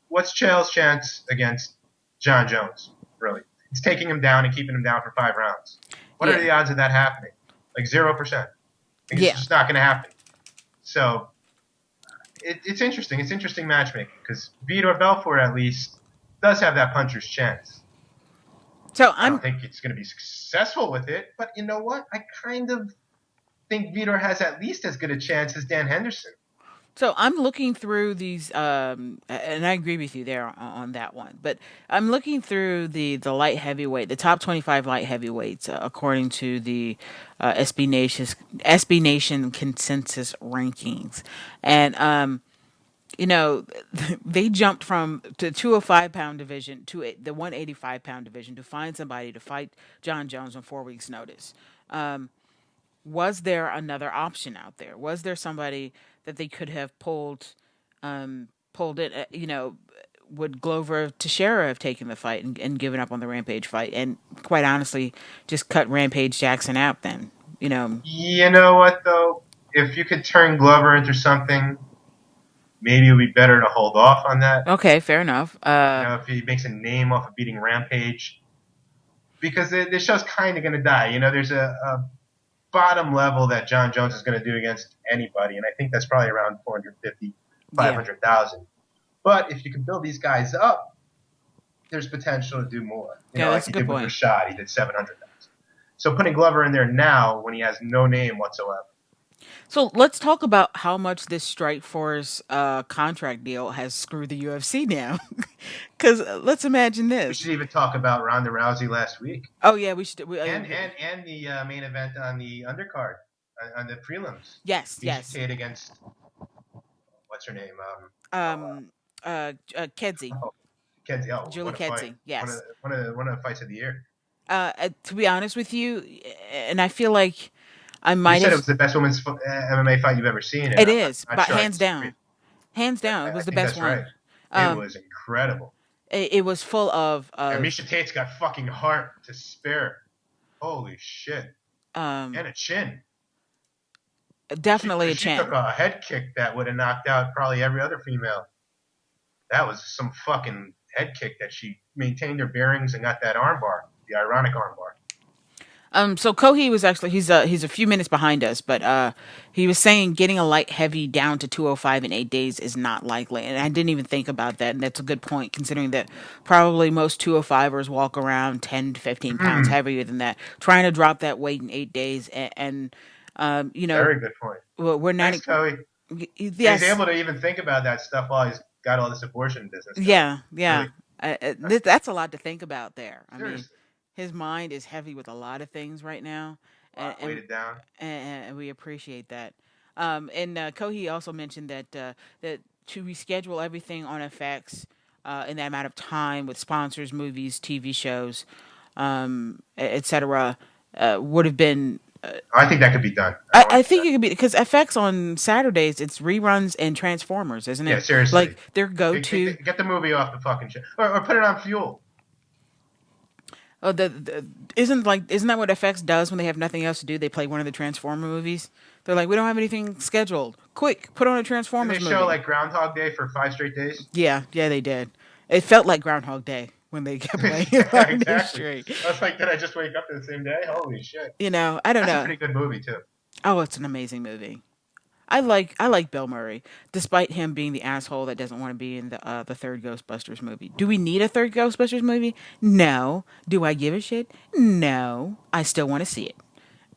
what's Chael's chance against John Jones, really? It's taking him down and keeping him down for 5 rounds. What are the odds of that happening? Like 0%. It's just not going to happen. So it's interesting. It's interesting matchmaking because Vitor Belfort at least does have that puncher's chance. So I don't think it's going to be successful with it, but you know what? I kind of think Vitor has at least as good a chance as Dan Henderson. So I'm looking through these, and I agree with you there on that one. But I'm looking through the light heavyweight, the top 25 light heavyweights, according to the SB Nation consensus rankings, and they jumped from the 205-pound division to the 185-pound division to find somebody to fight John Jones on 4 weeks' notice. Was there another option out there? Was there somebody that they could have pulled it? Would Glover Teixeira have taken the fight and given up on the Rampage fight? And quite honestly, just cut Rampage Jackson out then? You know what, though? If you could turn Glover into something, maybe it would be better to hold off on that. Okay, fair enough. If he makes a name off of beating Rampage. Because the show's kind of going to die. There's a bottom level that John Jones is going to do against anybody, and I think that's probably around 450, 500,000. But if you can build these guys up, there's potential to do more. That's a good point. With Rashad, he did 700,000. So putting Glover in there now when he has no name whatsoever. So let's talk about how much this Strikeforce contract deal has screwed the UFC now. Because let's imagine this. We should even talk about Ronda Rousey last week. Oh yeah, we should. And the main event on the undercard, on the prelims. Yes. Tate against what's her name? Kedzie. Kedzie. Julie Kedzie. Yes. One of the fights of the year. To be honest with you, and I feel like I might. You said it was the best women's MMA fight you've ever seen. It is, but hands down, it was the best one. Right. It was incredible. It was full of. And Miesha Tate's got fucking heart to spare. Holy shit. And a chin. Definitely a chin. She took a head kick that would have knocked out probably every other female. That was some fucking head kick that she maintained her bearings and got that armbar, the ironic armbar. So Kohi was actually he's a few minutes behind us, but he was saying getting a light heavy down to 205 in 8 days is not likely, and I didn't even think about that, and that's a good point considering that probably most 205ers walk around 10 to 15 pounds heavier than that. Trying to drop that weight in 8 days, and very good point. Well, we're not. Thanks, Kohi. Yes. He's able to even think about that stuff while he's got all this abortion business. Yeah. Really. That's a lot to think about there. Seriously. I mean. His mind is heavy with a lot of things right now, and weighted down, and we appreciate that. And Kohi also mentioned that to reschedule everything on FX in that amount of time with sponsors, movies, TV shows, etc., would have been. I think that could be done. I think it could be because FX on Saturdays it's reruns and Transformers, isn't it? Yeah, seriously. Like their go-to. Get the movie off the fucking show, or put it on Fuel. Oh, isn't that what FX does when they have nothing else to do? They play one of the Transformer movies. They're like, we don't have anything scheduled. Quick, put on a Transformers movie. Did they show like Groundhog Day for 5 straight days? Yeah, they did. It felt like Groundhog Day when they kept playing it on exactly. Straight. I was like, did I just wake up to the same day? Holy shit! I don't know. That's a pretty good movie too. Oh, it's an amazing movie. I like Bill Murray, despite him being the asshole that doesn't want to be in the third Ghostbusters movie. Do we need a third Ghostbusters movie? No. Do I give a shit? No. I still want to see it.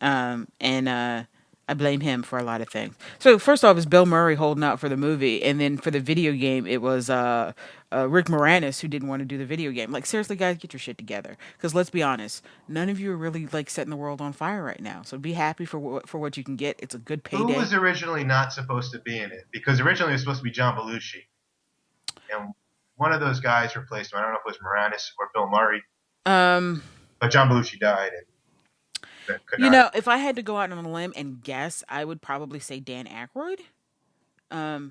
And I blame him for a lot of things. So first off, is Bill Murray holding out for the movie, and then for the video game, it was Rick Moranis who didn't want to do the video game. Like seriously, guys, get your shit together. Because let's be honest, none of you are really like setting the world on fire right now. So be happy for what you can get. It's a good payday. Who was originally not supposed to be in it? Because originally it was supposed to be John Belushi, and one of those guys replaced him. I don't know if it was Moranis or Bill Murray. But John Belushi died. If I had to go out on a limb and guess, I would probably say Dan Aykroyd. No,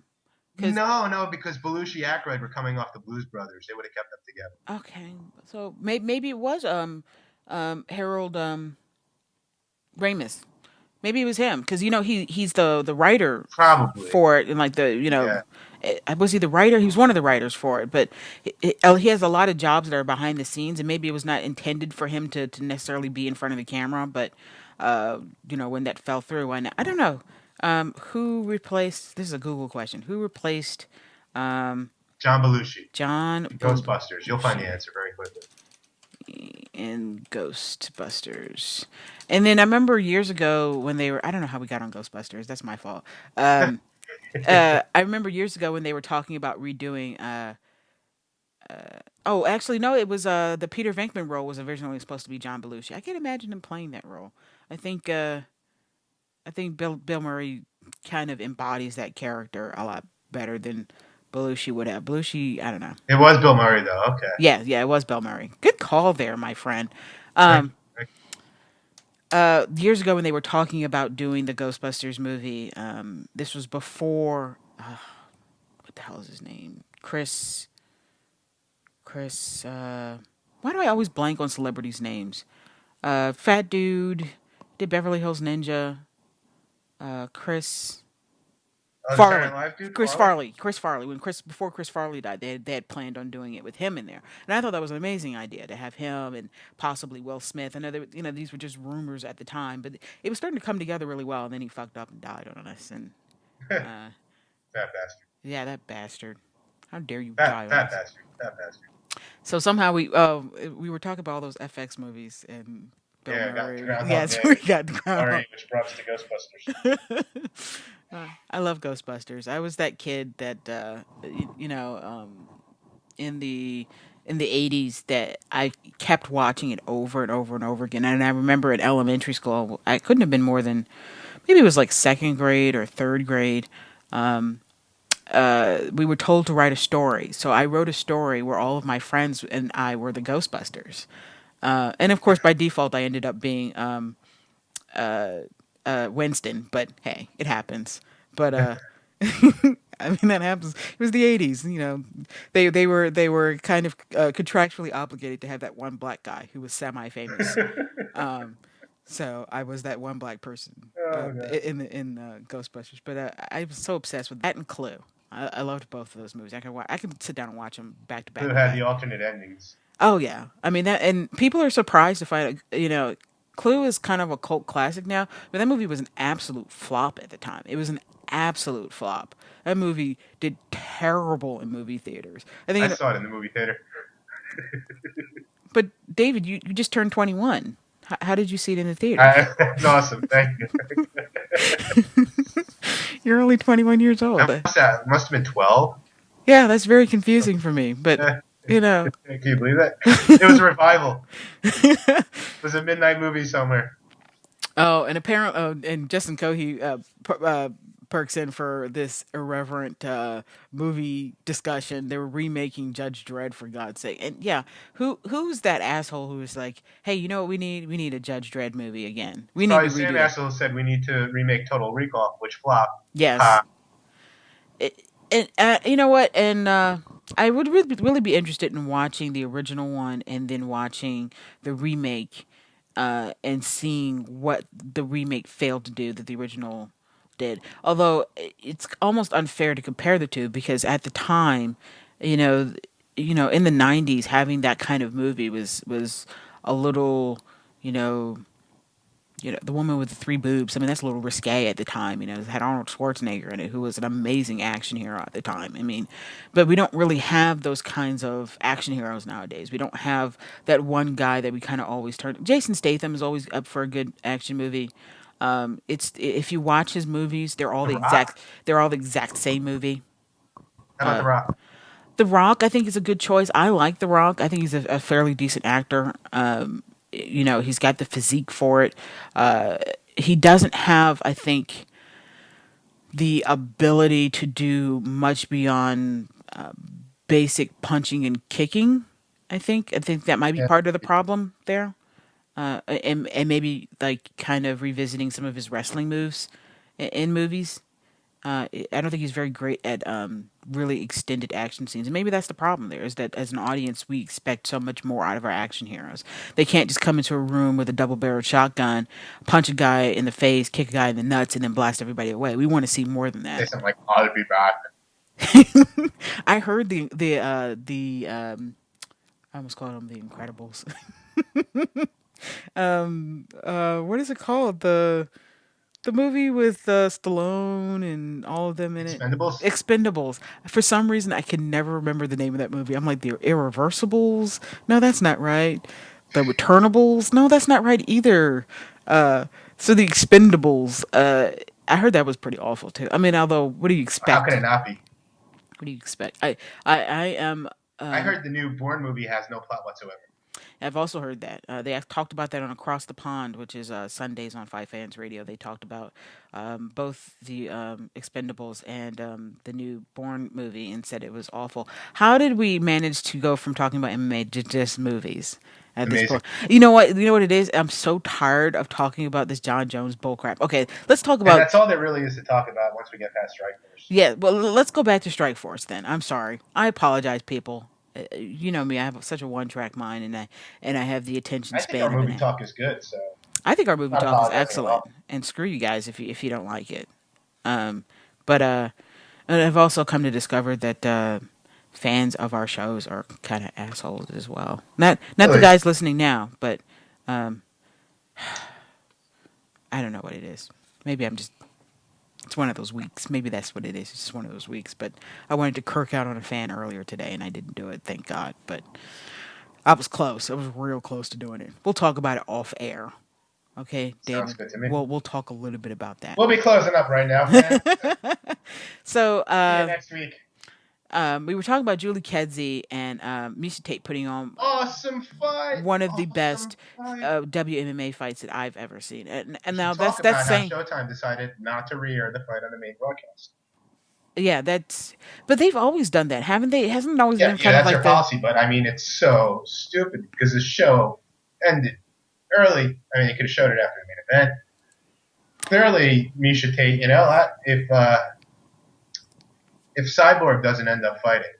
because Belushi and Aykroyd were coming off the Blues Brothers. They would have kept them together. Okay, so maybe it was Harold Ramis. Maybe it was him because he's the writer probably for it, and like was he the writer? He was one of the writers for it, but he has a lot of jobs that are behind the scenes, and maybe it was not intended for him to necessarily be in front of the camera, but when that fell through, and I don't know who replaced. This is a Google question. Who replaced John Belushi? Ghostbusters. You'll find the answer very quickly. In Ghostbusters. And then I remember years ago when they were, I don't know how we got on Ghostbusters. That's my fault. I remember years ago when they were talking about redoing, actually, no, it was, the Peter Venkman role was originally supposed to be John Belushi. I can't imagine him playing that role. I think Bill Murray kind of embodies that character a lot better than Belushi would have. Belushi, I don't know. It was Bill Murray, though. Okay. Yeah, it was Bill Murray. Good call there, my friend. Years ago when they were talking about doing the Ghostbusters movie, this was before, what the hell is his name? Chris, why do I always blank on celebrities' names? Fat dude, did Beverly Hills Ninja. Chris Oh, the Saturday Farley. Night Live dude, Chris Farley? Farley. Chris Farley. Before Chris Farley died, they had planned on doing it with him in there, and I thought that was an amazing idea to have him and possibly Will Smith. I know these were just rumors at the time, but it was starting to come together really well. And then he fucked up and died on us. And Fat bastard. yeah, that bastard. How dare you die Fat on us? bastard. Fat bastard. So somehow we were talking about all those FX movies and Bill Yeah, got Murray. Groundhog Yes, Day. we got Groundhog. Alright, which props to Ghostbusters. I love Ghostbusters. I was that kid that in the 80s that I kept watching it over and over and over again. And I remember in elementary school, I couldn't have been more than maybe it was like second grade or third grade. We were told to write a story, so I wrote a story where all of my friends and I were the Ghostbusters. And of course, by default, I ended up being Winston, but hey, it happens. But I mean that happens. It was the '80s, They were kind of contractually obligated to have that one black guy who was semi-famous. So I was that one black person in Ghostbusters. But I was so obsessed with that and Clue. I loved both of those movies. I could sit down and watch them back to back. Who to had back. the alternate endings? Oh yeah, I mean that, and people are surprised to find Clue is kind of a cult classic now, but that movie was an absolute flop at the time. It was an absolute flop. That movie did terrible in movie theaters. I saw it in the movie theater. But David, you just turned 21. How did you see it in the theater? That's awesome. Thank you. You're only 21 years old. Must have been 12. Yeah, that's very confusing for me, but. Can you believe that? It was a revival. It was a midnight movie somewhere. Oh, and apparently, and Justin Cohey perks in for this irreverent movie discussion. They were remaking Judge Dredd, for God's sake. And yeah, who's that asshole who was like, "Hey, you know what we need? We need a Judge Dredd movie again. We need to redo the same it." asshole said we need to remake Total Recall, which flopped. Yes. And you know what? And I would really be interested in watching the original one and then watching the remake and seeing what the remake failed to do that the original did. Although it's almost unfair to compare the two because at the time, in the 90s, having that kind of movie was a little, the woman with the three boobs. I mean, that's a little risque at the time. It had Arnold Schwarzenegger in it, who was an amazing action hero at the time. I mean, but we don't really have those kinds of action heroes nowadays. We don't have that one guy that we kind of always turn. Jason Statham is always up for a good action movie. If you watch his movies, they're all the exact same movie. How about The Rock? The Rock, I think, is a good choice. I like The Rock. I think he's a fairly decent actor. He's got the physique for it. He doesn't have, I think, the ability to do much beyond basic punching and kicking. I think that might be part of the problem there. And maybe like kind of revisiting some of his wrestling moves in movies. I don't think he's very great at really extended action scenes. And maybe that's the problem there, is that as an audience, we expect so much more out of our action heroes. They can't just come into a room with a double-barreled shotgun, punch a guy in the face, kick a guy in the nuts, and then blast everybody away. We want to see more than that. Say something like, I'll be back. I heard I almost called them the Incredibles. What is it called? The movie with Stallone and all of them in it. Expendables. For some reason, I can never remember the name of that movie. I'm like, the Irreversibles? No, that's not right. The Returnables? No, that's not right either. So the Expendables. I heard that was pretty awful too. I mean, although, what do you expect? How can it not be? What do you expect? I am. I heard the new Bourne movie has no plot whatsoever. I've also heard that. They have talked about that on Across the Pond, which is Sundays on Five Fans Radio. They talked about both the Expendables and the new Bourne movie and said it was awful. How did we manage to go from talking about MMA to just movies at this point? You know what it is? I'm so tired of talking about this John Jones bullcrap. Okay, let's talk about... And that's all there really is to talk about once we get past Strikeforce. Yeah, well, let's go back to Strikeforce then. I'm sorry. I apologize, people. You know me, I have such a one-track mind, and I have the attention span. I think our movie talk is good, so... I think our movie Not talk is apologizing at excellent, all. and screw you guys if you don't like it. But and I've also come to discover that fans of our shows are kind of assholes as well. Not the Really? guys listening now, but um, I don't know what it is. Maybe I'm just. It's one of those weeks. Maybe that's what it is. It's just one of those weeks. But I wanted to kirk out on a fan earlier today, and I didn't do it. Thank God. But I was close. I was real close to doing it. We'll talk about it off air. Okay, Sounds David. good to me. We'll talk a little bit about that. We'll be closing up right now, man. So See you next week. we were talking about Julie Kedzie and Misha Tate putting on Awesome fight. one of the Awesome best fight. WMMA fights that I've ever seen. And We now should talk that's about saying, how Showtime decided not to re-air the fight on the main broadcast. yeah, but they've always done that, haven't they? It hasn't always been kind that's of like their policy. But I mean, it's so stupid because the show ended early. I mean, you could have showed it after the main event. Clearly, Misha Tate, if Cyborg doesn't end up fighting,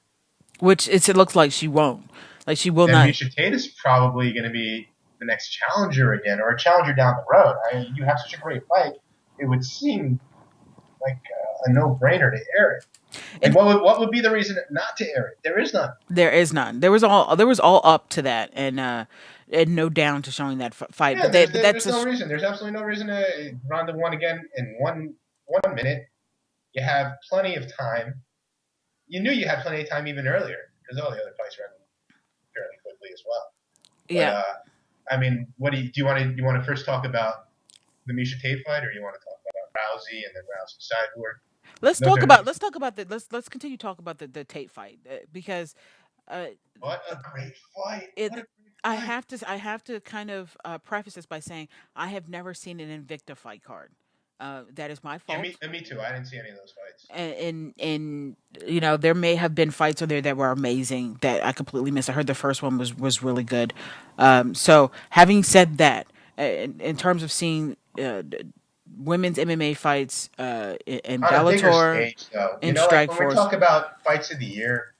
which it looks like she won't. Like she will then not. Misha Tate is probably going to be the next challenger again, or a challenger down the road. I mean, you have such a great fight, it would seem like a no-brainer to air it. And what would be the reason not to air it? There is none. There is none. There was all up to that, and no down to showing that fight. Yeah, but there's no reason. There's absolutely no reason to Ronda won again in one minute. You have plenty of time. You knew you had plenty of time even earlier because all the other fights ran fairly quickly as well. But, yeah. I mean, what do you want to first talk about the Misha Tate fight, or you want to talk about Rousey and then Rousey Cyborg? Let's talk about let's continue to talk about the Tate fight because What a great fight! What a great fight. I have to kind of preface this by saying I have never seen an Invicta fight card. That is my fault. Yeah, me too. I didn't see any of those fights. And there may have been fights on there that were amazing that I completely missed. I heard the first one was really good. So having said that, in terms of seeing women's MMA fights in Bellator, stage, though. in Strikeforce. When we Strikeforce, talk about fights of the year,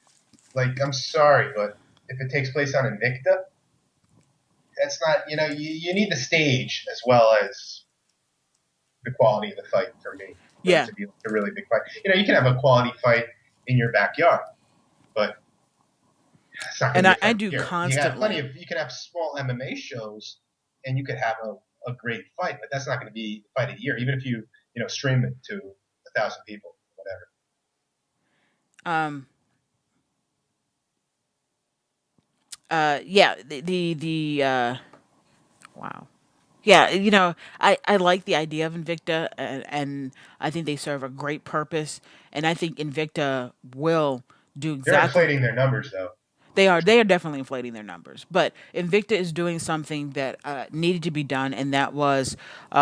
like I'm sorry, but if it takes place on Invicta, that's not. You need the stage as well as the quality of the fight for me. Yeah, to be a really big fight. You can have a quality fight in your backyard, but it's not and gonna I be do here. constantly. You can have small MMA shows, and you could have a great fight, but that's not going to be the fight of the year, even if you stream it to 1,000 people, whatever. Yeah, wow. Yeah, I like the idea of Invicta, and I think they serve a great purpose, and I think Invicta will do exactly. They're inflating their numbers, though. They are definitely inflating their numbers, but Invicta is doing something that needed to be done, and that was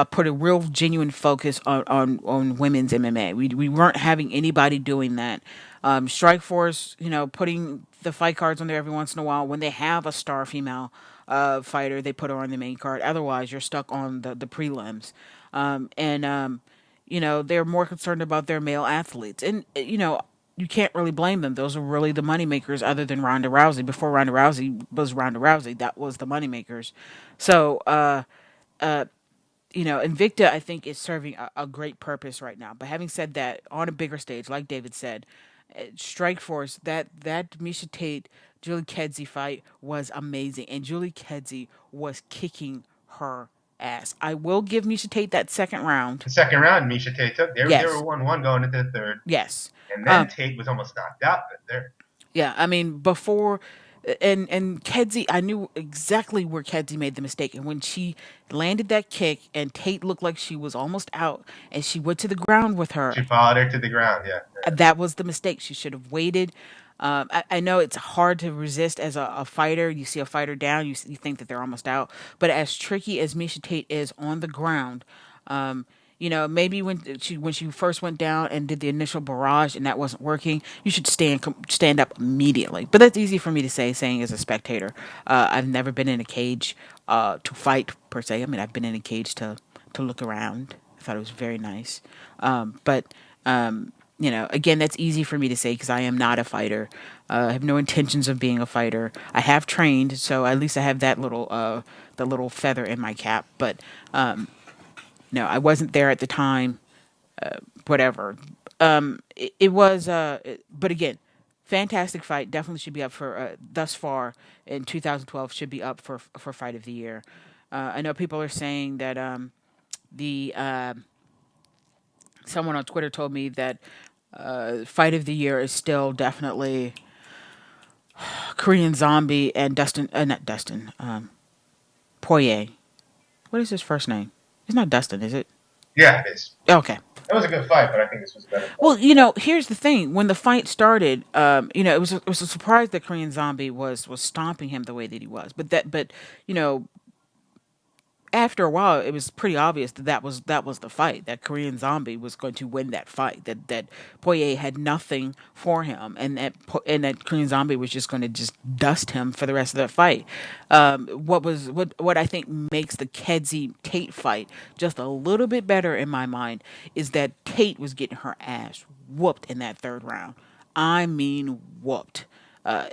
put a real genuine focus on women's MMA. We weren't having anybody doing that. Strikeforce, putting the fight cards on there every once in a while. When they have a star female fighter, they put her on the main card. Otherwise, you're stuck on the prelims. They're more concerned about their male athletes, and you can't really blame them. Those are really the moneymakers other than Ronda Rousey. Before Ronda Rousey was Ronda Rousey, that was the moneymakers. So, Invicta, I think, is serving a great purpose right now. But having said that, on a bigger stage, like David said, Strikeforce, that Misha Tate, Julie Kedzie fight was amazing. And Julie Kedzie was kicking her ass. I will give Misha Tate that second round. The second round, Misha Tate took. They were 1-1 going into the third. Yes. And then Tate was almost knocked out there. Yeah, I mean, before, and Kedzie, I knew exactly where Kedzie made the mistake. And when she landed that kick and Tate looked like she was almost out and she went to the ground with her. She followed her to the ground, yeah. That was the mistake. She should have waited. I know it's hard to resist as a fighter. You see a fighter down, you think that they're almost out. But as tricky as Misha Tate is on the ground, maybe when she first went down and did the initial barrage and that wasn't working, you should stand up immediately. But that's easy for me to saying as a spectator. I've never been in a cage to fight per se. I mean, I've been in a cage to look around. I thought it was very nice. again, that's easy for me to say because I am not a fighter. I have no intentions of being a fighter. I have trained, so at least I have that the little feather in my cap. But no, I wasn't there at the time. Whatever. It was. But again, fantastic fight. Definitely should be up for thus far in 2012. Should be up for fight of the year. I know people are saying that the someone on Twitter told me that fight of the year is still definitely Korean Zombie and not Dustin, Poirier. What is his first name? It's not Dustin, is it? Yeah, it is. Okay. That was a good fight, but I think this was a better fight. Well, here's the thing. When the fight started, it was a surprise that Korean Zombie was stomping him the way that he was. But after a while, it was pretty obvious that was the fight. That Korean Zombie was going to win that fight. That Poirier had nothing for him, and that Korean Zombie was just going to just dust him for the rest of that fight. What I think makes the Kedzie Tate fight just a little bit better in my mind is that Tate was getting her ass whooped in that third round. I mean, whooped.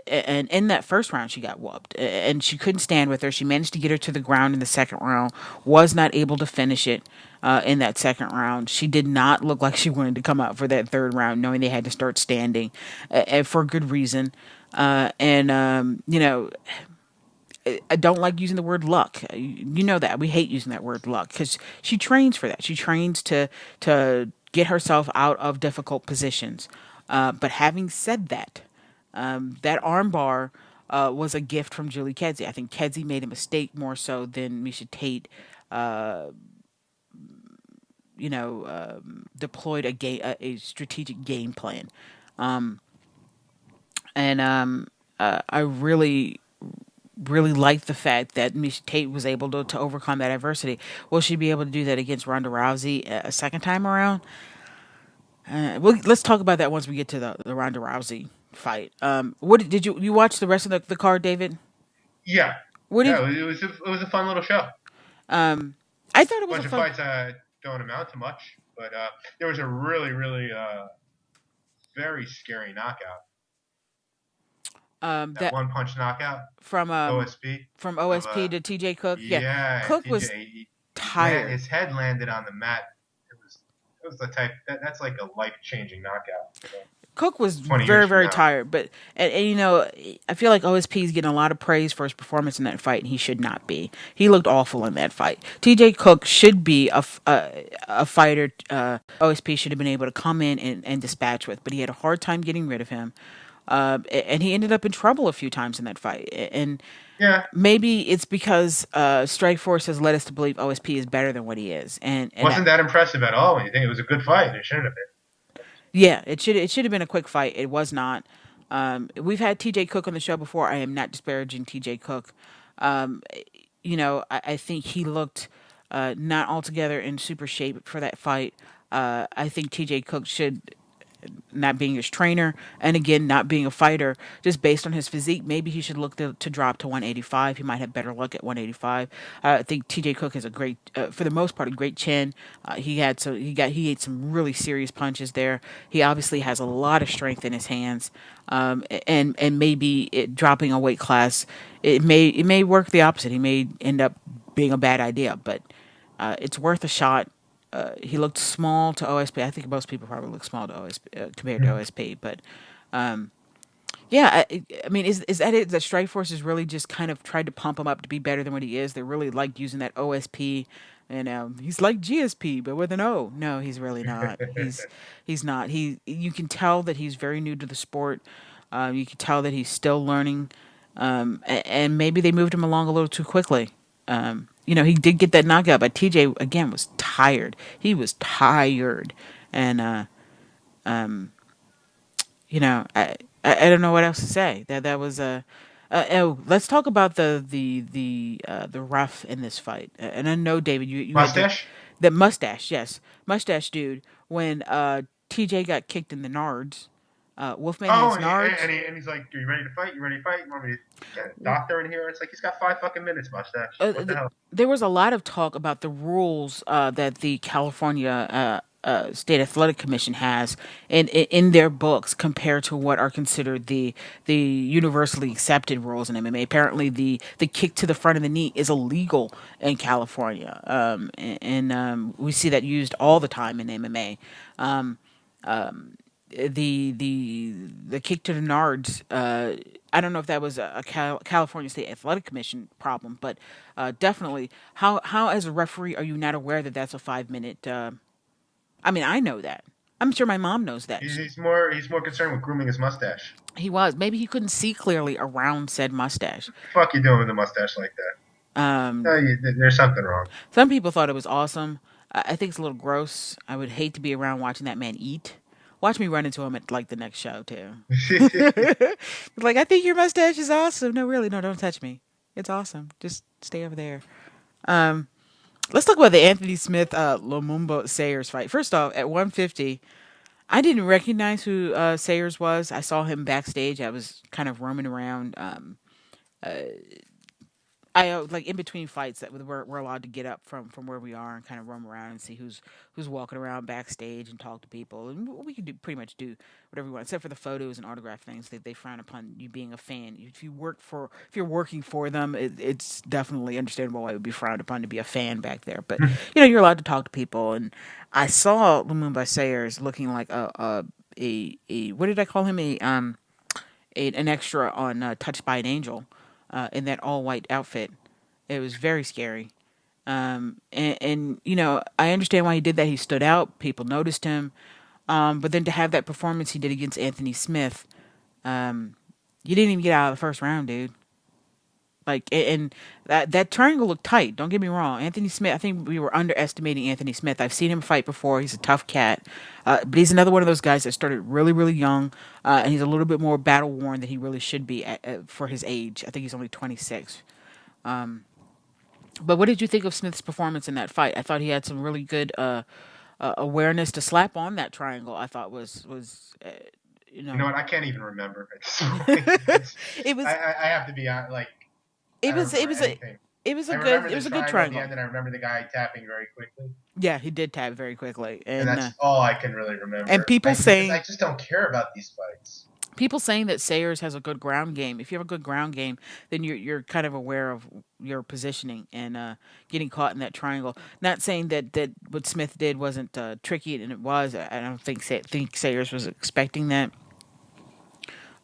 And in that first round, she got whooped, and she couldn't stand with her. She managed to get her to the ground in the second round, was not able to finish it in that second round. She did not look like she wanted to come out for that third round, knowing they had to start standing, and for a good reason. I don't like using the word luck. You know that. We hate using that word luck because she trains for that. She trains to get herself out of difficult positions. But having said that, that armbar was a gift from Julie Kedzie. I think Kedzie made a mistake more so than Miesha Tate, deployed a strategic game plan. I really, really like the fact that Miesha Tate was able to overcome that adversity. Will she be able to do that against Ronda Rousey a second time around? Let's talk about that once we get to the Ronda Rousey fight. What did you watch the rest of the card, David? Yeah. It was a fun little show. I thought it was a bunch of fights don't amount to much, but there was a really, really very scary knockout. That one punch knockout from OSP. From OSP to TJ Cook. Yeah, Cook TJ, was tired. His head landed on the mat. It was the type that's like a life-changing knockout. Cook was very, very tired, but and I feel like OSP is getting a lot of praise for his performance in that fight, and he should not be. He looked awful in that fight. TJ Cook should be a fighter. OSP should have been able to come in and dispatch with, but he had a hard time getting rid of him, and he ended up in trouble a few times in that fight. And maybe it's because Strikeforce has led us to believe OSP is better than what he is. And wasn't that impressive at all when you think it was a good fight? It shouldn't have been. Yeah, it should have been a quick fight. It was not. We've had TJ Cook on the show before. I am not disparaging TJ Cook. I think he looked not altogether in super shape for that fight. I think TJ Cook should, not being his trainer, and again, not being a fighter, just based on his physique, maybe he should look to drop to 185. He might have better luck at 185. I think TJ Cook has a great, for the most part, a great chin. He ate some really serious punches there. He obviously has a lot of strength in his hands, and maybe dropping a weight class, it may work the opposite. He may end up being a bad idea, but it's worth a shot. He looked small to OSP. I think most people probably look small to OSP compared to OSP. But I mean, is that it? That Strikeforce has really just kind of tried to pump him up to be better than what he is. They really like using that OSP, and he's like GSP, but with an O. No, he's really not. He's not. You can tell that he's very new to the sport. You can tell that he's still learning, and maybe they moved him along a little too quickly. He did get that knockout, but TJ again was tired. He was tired, and I don't know what else to say. That was let's talk about the ref in this fight. And I know, David, you mustache. The mustache, yes, mustache dude. When TJ got kicked in the nards. Wolfman has nards. And he's like, "Are you ready to fight? You ready to fight? You want me to get a doctor in here?" It's like he's got 5 fucking minutes, mustache. What the hell? There was a lot of talk about the rules that the California State Athletic Commission has in their books compared to what are considered the universally accepted rules in MMA. Apparently, the kick to the front of the knee is illegal in California, and we see that used all the time in MMA. The kick to the nards. I don't know if that was a California State Athletic Commission problem, but definitely, how as a referee are you not aware that that's a 5 minute? I mean, I know that. I'm sure my mom knows that. He's more concerned with grooming his mustache. He was. Maybe he couldn't see clearly around said mustache. What the fuck you doing with a mustache like that? There's something wrong. Some people thought it was awesome. I think it's a little gross. I would hate to be around watching that man eat. Watch me run into him at like the next show too. Like, I think your mustache is awesome. No, really, no, don't touch me. It's awesome. Just stay over there. Let's talk about the Anthony Smith Lumumba Sayers fight. First off, at 150, I didn't recognize who Sayers was. I saw him backstage. I was kind of roaming around. I like in between fights that we're allowed to get up from where we are and kind of roam around and see who's walking around backstage and talk to people, and we can pretty much do whatever we want except for the photos and autograph things. They frown upon you being a fan. If you're working for them, it's definitely understandable why it would be frowned upon to be a fan back there. But you're allowed to talk to people, and I saw Lumumba Sayers looking like a what did I call him, an extra on Touched by an Angel. In that all white outfit. It was very scary. And I understand why he did that. He stood out. People noticed him. But then to have that performance he did against Anthony Smith, you didn't even get out of the first round, dude. Like, and that triangle looked tight. Don't get me wrong. Anthony Smith, I think we were underestimating Anthony Smith. I've seen him fight before. He's a tough cat. But he's another one of those guys that started really, really young. And he's a little bit more battle worn than he really should be for his age. I think he's only 26. But what did you think of Smith's performance in that fight? I thought he had some really good awareness to slap on that triangle. I thought was You know what? I can't even remember. It was. I have to be like. It was a good triangle. And I remember the guy tapping very quickly. Yeah, he did tap very quickly, and that's all I can really remember. And people saying, I just don't care about these fights. People saying that Sayers has a good ground game. If you have a good ground game, then you're kind of aware of your positioning and getting caught in that triangle. Not saying that what Smith did wasn't tricky, and it was. I don't think Sayers was expecting that.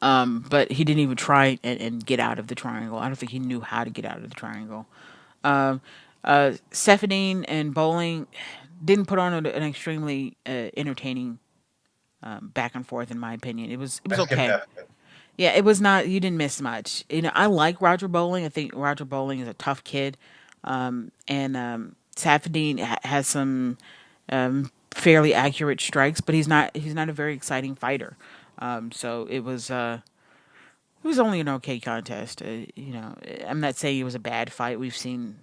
But he didn't even try and get out of the triangle. I don't think he knew how to get out of the triangle. Saffiedine and Bowling didn't put on an extremely entertaining back and forth, in my opinion. It was okay. Yeah, it was not. You didn't miss much. I like Roger Bowling. I think Roger Bowling is a tough kid, and Saffiedine has some fairly accurate strikes, but he's not a very exciting fighter. So it was only an okay contest. I'm not saying it was a bad fight. We've seen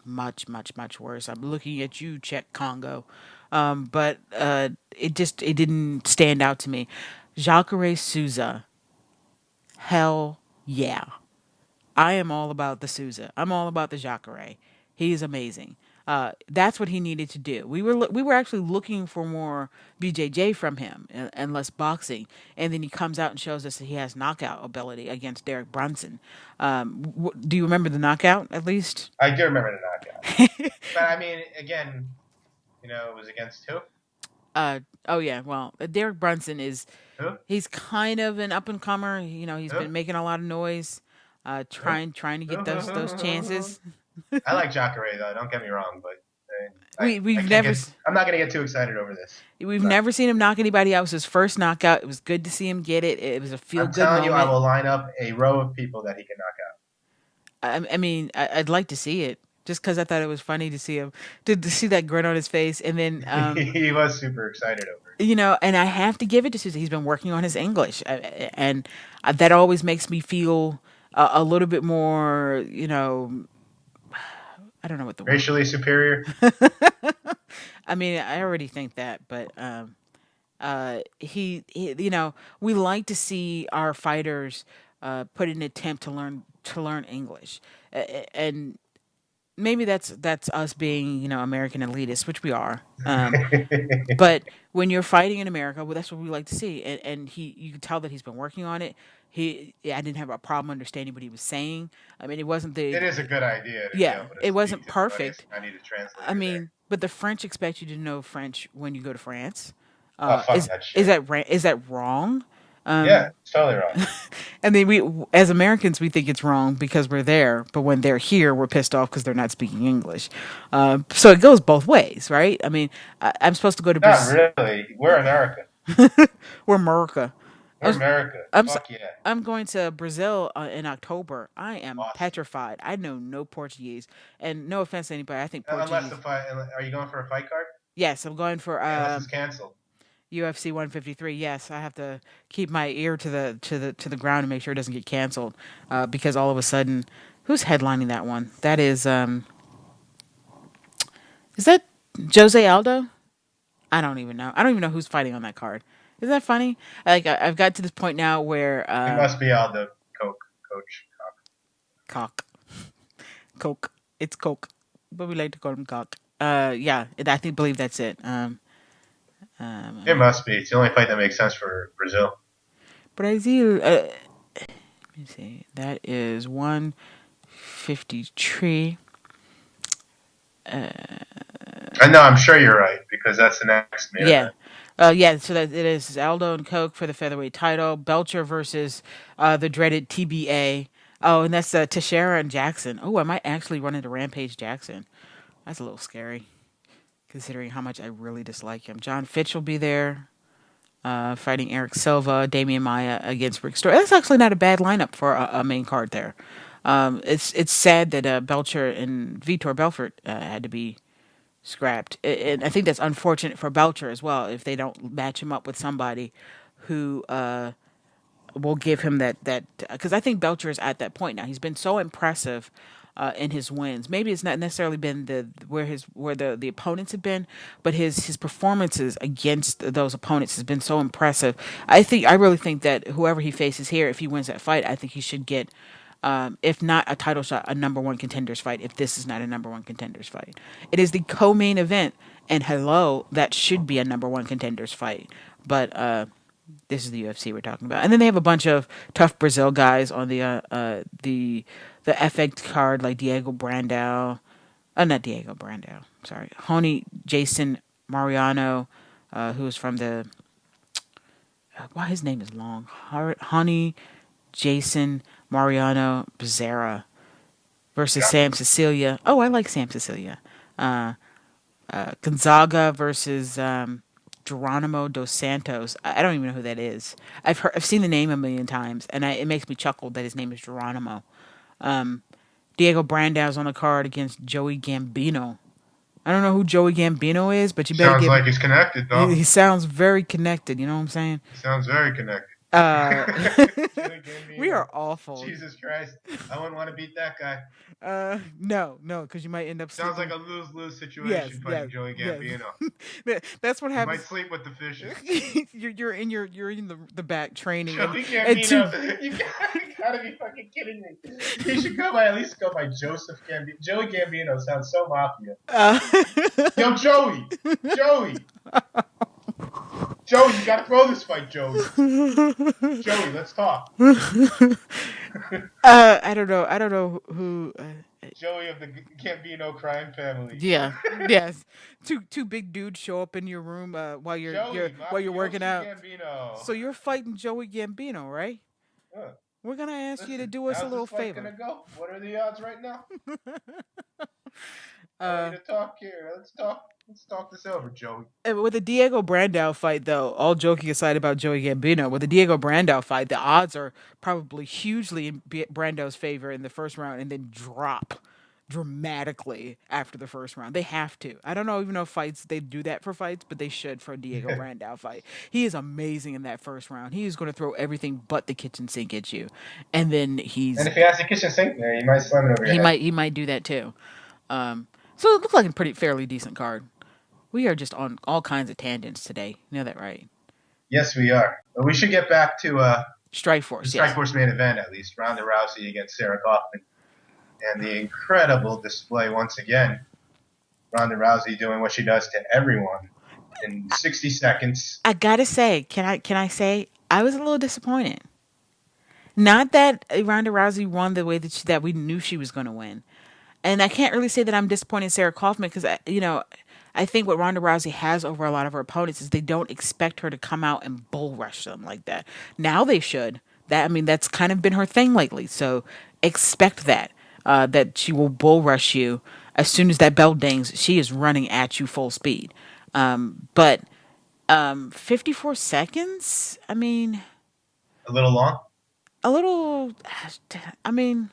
much, much, much worse. I'm looking at you, Czech Congo. But it didn't stand out to me. Jacare Souza. Hell yeah. I am all about the Souza. I'm all about the Jacare. He is amazing. That's what he needed to do. We were actually looking for more BJJ from him and less boxing, and then he comes out and shows us that he has knockout ability against Derek Brunson. Do you remember the knockout at least? I do remember the knockout. But I mean, again, it was against who? Oh yeah. Well, Derek Brunson who? He's kind of an up and comer. He's been making a lot of noise, trying to get those chances. I like Jacare though. Don't get me wrong, but I'm not gonna get too excited over this. We've never seen him knock anybody out. It was his first knockout. It was good to see him get it. It was a feel-good moment. I'm telling you, I will line up a row of people that he can knock out. I mean, I'd like to see it just because I thought it was funny to see him to see that grin on his face, and then he was super excited over it. And I have to give it to Susan. He's been working on his English, and that always makes me feel a little bit more, I don't know what the racially word. Superior. I mean, I already think that, but he we like to see our fighters put in an attempt to learn English, and maybe that's us being, American elitists, which we are. But when you're fighting in America, well, that's what we like to see. And you can tell that he's been working on it. I didn't have a problem understanding what he was saying. I mean, it wasn't It is a good idea to be yeah, able to it speak wasn't to the audience. perfect. I need a translator I there. mean, but the French expect you to know French when you go to France. Oh, fuck that shit. Is that wrong? Yeah, it's totally wrong. I mean, we as Americans we think it's wrong because we're there, but when they're here, we're pissed off because they're not speaking English. So it goes both ways, right? I mean, I'm supposed to go to Not Brazil. really. We're America. We're America. We're America. I'm Fuck yeah. I'm going to Brazil in October. I am Awesome. petrified. I know no Portuguese, and no offense to anybody, I think Portuguese. Unless the fight, are you going for a fight card? Yes, I'm going for Unless it's canceled. UFC 153. Yes, I have to keep my ear to the ground and make sure it doesn't get canceled, because all of a sudden, who's headlining that one? That is that Jose Aldo? I don't even know. I don't even know who's fighting on that card. Isn't that funny? Like I've got to this point now where It must be Aldo Coach. Coke. It's Coke, but we like to call him Cock. Yeah, I believe that's it. It must be. It's the only fight that makes sense for Brazil. Brazil. Let me see. That is 153. I know. I'm sure you're right because that's the next main event. Yeah. So that it is Aldo and Coke for the featherweight title. Belcher versus the dreaded TBA. Oh, and that's Teixeira and Jackson. Oh, I might actually run into Rampage Jackson. That's a little scary, considering how much I really dislike him. John Fitch will be there, fighting Eric Silva, Damian Maia against Rick Story. That's actually not a bad lineup for a main card there. It's sad that Belcher and Vitor Belfort had to be scrapped. And I think that's unfortunate for Belcher as well if they don't match him up with somebody who will give him that because I think Belcher is at that point now. He's been so impressive in his wins. Maybe it's not necessarily been where the opponents have been, but his performances against those opponents has been so impressive. I really think that whoever he faces here, if he wins that fight, I think he should get, if not a title shot, a number one contenders fight. If this is not a number one contenders fight, it is the co-main event, and that should be a number one contenders fight. But this is the UFC we're talking about, and then they have a bunch of tough Brazil guys on the FX card, like Diego Brandao, not Diego Brandao, sorry, Honey Jason Mariano, who is from the why his name is long, Honey Jason Mariano Bezerra versus Sam Cecilia. Oh, I like Sam Cecilia. Gonzaga versus Geronimo dos Santos. I don't even know who that is. I've seen the name a million times, and it makes me chuckle that his name is Geronimo. Diego Brandao's on the card against Joey Gambino. I don't know who Joey Gambino is, but you better Sounds like he's connected, though. He sounds very connected. You know what I'm saying? He sounds very connected. We are awful. Jesus Christ. I wouldn't want to beat that guy. No, because you might end up Sounds sleeping. like a lose-lose situation fighting Joey Gambino. That's what happens. You might sleep with the fishes. you're in the back training. Joey Gambino, you gotta be fucking kidding me. He should at least go by Joseph Gambino. Joey Gambino sounds so mafia. Yo, Joey, you gotta throw this fight, Joey. Joey, let's talk. I don't know who. Joey of the Gambino crime family. Yeah. Yes. Two big dudes show up in your room while you're working out. Gambino. So you're fighting Joey Gambino, right? We're gonna ask you to do us a little favor. Gonna go? What are the odds right now? I need to talk here. Let's talk this over, Joey. With the Diego Brandao fight, though, all joking aside about Joey Gambino, with the Diego Brandao fight, the odds are probably hugely in Brando's favor in the first round, and then drop dramatically after the first round. They have to. I don't know even know if they do that for fights, but they should for a Diego Brandao fight. He is amazing in that first round. He is going to throw everything but the kitchen sink at you, and then and if he has the kitchen sink there, he might slam it over your head. He might do that too. So it looks like a fairly decent card. We are just on all kinds of tangents today. You know that, right? Yes, we are. But we should get back to Strikeforce. Strikeforce main event at least. Ronda Rousey against Sarah Kaufman. and the incredible display once again. Ronda Rousey doing what she does to everyone in 60 seconds. I gotta say, can I say I was a little disappointed. Not that Ronda Rousey won the way that we knew she was going to win, and I can't really say that I'm disappointed in Sarah Kaufman because I think what Ronda Rousey has over a lot of her opponents is they don't expect her to come out and bull rush them like that. Now they should. That's kind of been her thing lately. So expect that she will bull rush you as soon as that bell dings. She is running at you full speed. But 54 seconds. A little long. A little. I mean,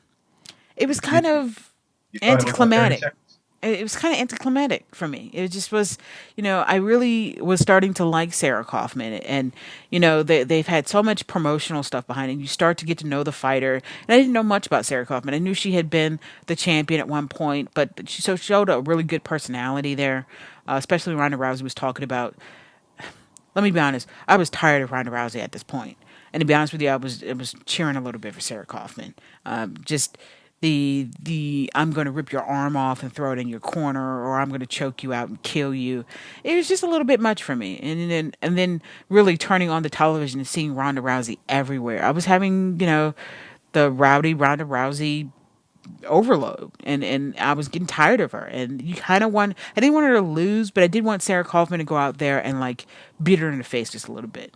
it was kind of You thought it was what, 30 anticlimactic. seconds? It was kind of anticlimactic for me. It just was, I really was starting to like Sarah Kaufman, and they've had so much promotional stuff behind it. You start to get to know the fighter, and I didn't know much about Sarah Kaufman. I knew she had been the champion at one point, but she showed a really good personality there, especially when Ronda Rousey was talking about. Let me be honest, I was tired of Ronda Rousey at this point. And to be honest with you, I was cheering a little bit for Sarah Kaufman. Just the I'm going to rip your arm off and throw it in your corner, or I'm going to choke you out and kill you. It was just a little bit much for me. And then really turning on the television and seeing Ronda Rousey everywhere. I was having the rowdy Ronda Rousey overload, and I was getting tired of her, and you kind of want I didn't want her to lose, but I did want Sarah Kaufman to go out there and like beat her in the face just a little bit,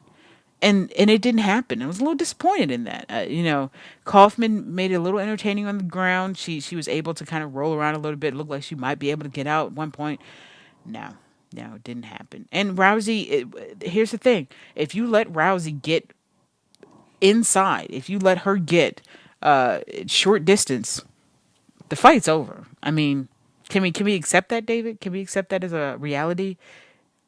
and it didn't happen. I was a little disappointed in that. Kaufman made it a little entertaining on the ground. She was able to kind of roll around a little bit. It looked like she might be able to get out at one point. No, it didn't happen. And Rousey, here's the thing: if you let Rousey get inside, if you let her get short distance, the fight's over. Can we accept that, David? Can we accept that as a reality?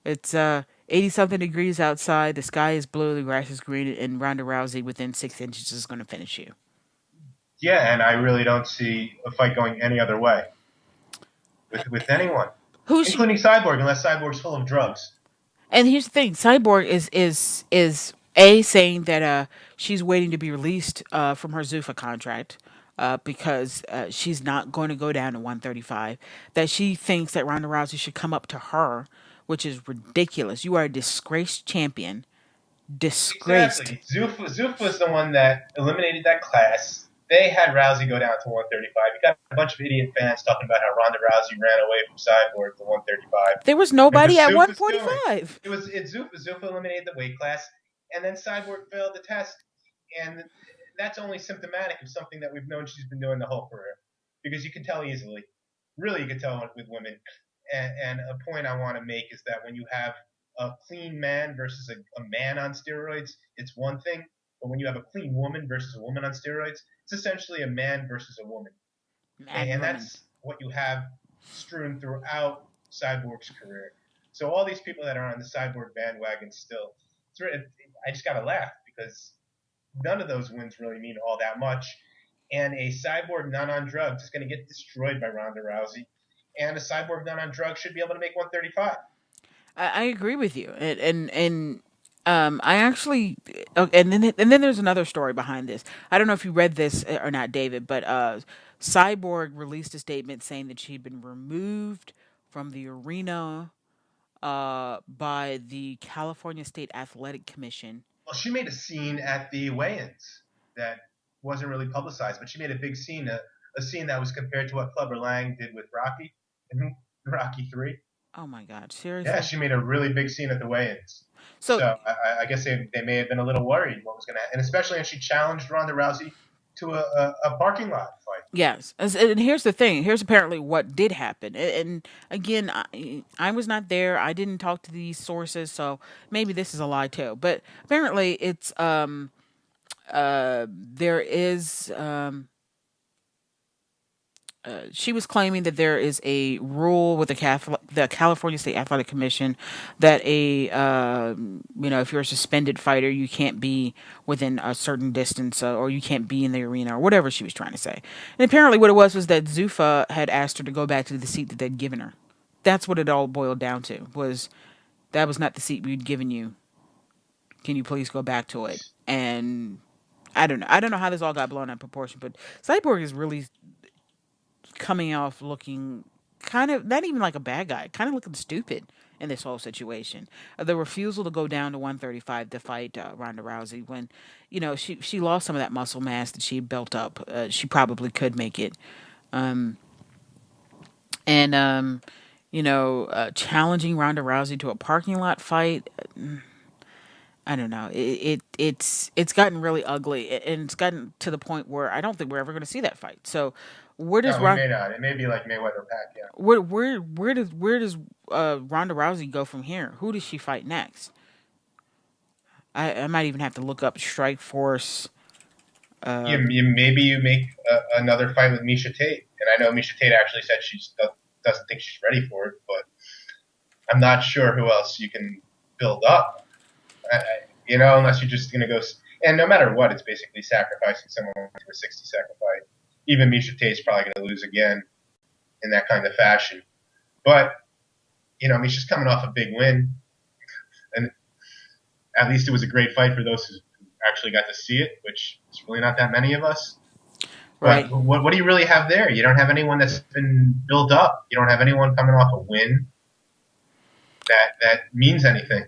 It's 80 something degrees outside. The sky is blue. The grass is green. And Ronda Rousey within 6 inches is going to finish you. Yeah, and I really don't see a fight going any other way with anyone, including Cyborg, unless Cyborg's full of drugs. And here's the thing: Cyborg is a saying that she's waiting to be released from her Zuffa contract. Because she's not going to go down to 135. That she thinks that Ronda Rousey should come up to her, which is ridiculous. You are a disgraced champion. Disgraced. Exactly. Zuffa is the one that eliminated that class. They had Rousey go down to 135. You got a bunch of idiot fans talking about how Ronda Rousey ran away from Cyborg to 135. There was nobody at 145. Zuffa eliminated the weight class, and then Cyborg failed the test. And that's only symptomatic of something that we've known she's been doing the whole career, because you can tell easily. Really, you can tell with women. And a point I want to make is that when you have a clean man versus a man on steroids, it's one thing. But when you have a clean woman versus a woman on steroids, it's essentially a man versus a woman. And that's what you have strewn throughout Cyborg's career. So all these people that are on the Cyborg bandwagon still, I just got to laugh, because none of those wins really mean all that much. And a Cyborg not on drugs is going to get destroyed by Ronda Rousey. And a Cyborg not on drugs should be able to make 135. I agree with you, and I actually, and then there's another story behind this. I don't know if you read this or not, David, but Cyborg released a statement saying that she'd been removed from the arena by the California State Athletic Commission. Well, she made a scene at the weigh-ins that wasn't really publicized, but she made a big scene, a scene that was compared to what Clubber Lang did with Rocky in Rocky 3. Oh my God, seriously? Yeah, she made a really big scene at the weigh-ins. So I guess they may have been a little worried what was going to happen, and especially when she challenged Ronda Rousey to a parking lot fight. Yes, and here's the thing. Here's apparently what did happen. And again, I was not there. I didn't talk to these sources, so maybe this is a lie too. But apparently, it's there is she was claiming that there is a rule with the California State Athletic Commission that if you're a suspended fighter, you can't be within a certain distance, or you can't be in the arena, or whatever she was trying to say. And apparently what it was that Zuffa had asked her to go back to the seat that they'd given her. That's what it all boiled down to, that was not the seat we'd given you. Can you please go back to it? And I don't know how this all got blown out of proportion, but Cyborg is really coming off looking kind of not even like a bad guy, kind of looking stupid in this whole situation. The refusal to go down to 135 to fight Ronda Rousey when, she lost some of that muscle mass that she built up. She probably could make it. And challenging Ronda Rousey to a parking lot fight. I don't know. It's gotten really ugly, and it's gotten to the point where I don't think we're ever going to see that fight. So, where does No, we may not. It may be like Mayweather Pacquiao. where does Ronda Rousey go from here? Who does she fight next? I might even have to look up Strikeforce. Maybe you make another fight with Misha Tate, and I know Misha Tate actually said she doesn't think she's ready for it, but I'm not sure who else you can build up. Unless you're just going to go. And no matter what, it's basically sacrificing someone to a 60-second fight. Even Misha Tate's probably going to lose again in that kind of fashion. But, Misha's coming off a big win. And at least it was a great fight for those who actually got to see it, which is really not that many of us. Right. But what do you really have there? You don't have anyone that's been built up. You don't have anyone coming off a win that means anything.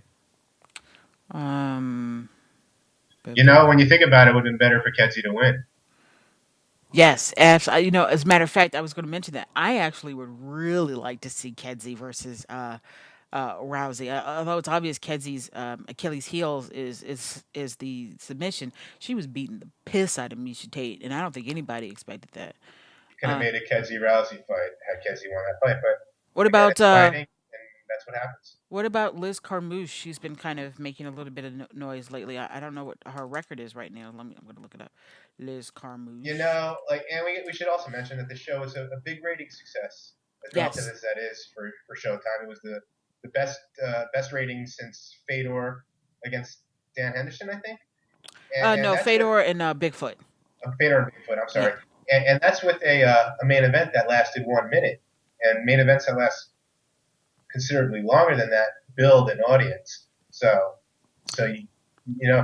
When you think about it, it would have been better for Kedzie to win. Yes, as a matter of fact, I was going to mention that I actually would really like to see Kedzie versus Rousey. Although it's obvious Kedzie's Achilles' heel is the submission. She was beating the piss out of Misha Tate, and I don't think anybody expected that. You could have made a Kedzie Rousey fight had Kedzie won that fight, but what about fighting, and that's what happens. What about Liz Carmouche? She's been kind of making a little bit of noise lately. I don't know what her record is right now. I'm going to look it up. Liz Carmouche. And we should also mention that the show was a big rating success. As relative as that is for Showtime, it was the best rating since Fedor against Dan Henderson, I think. No, Fedor and Bigfoot. Fedor and Bigfoot. I'm sorry. Yeah. And that's with a main event that lasted 1 minute, and main events that last considerably longer than that build an audience. So if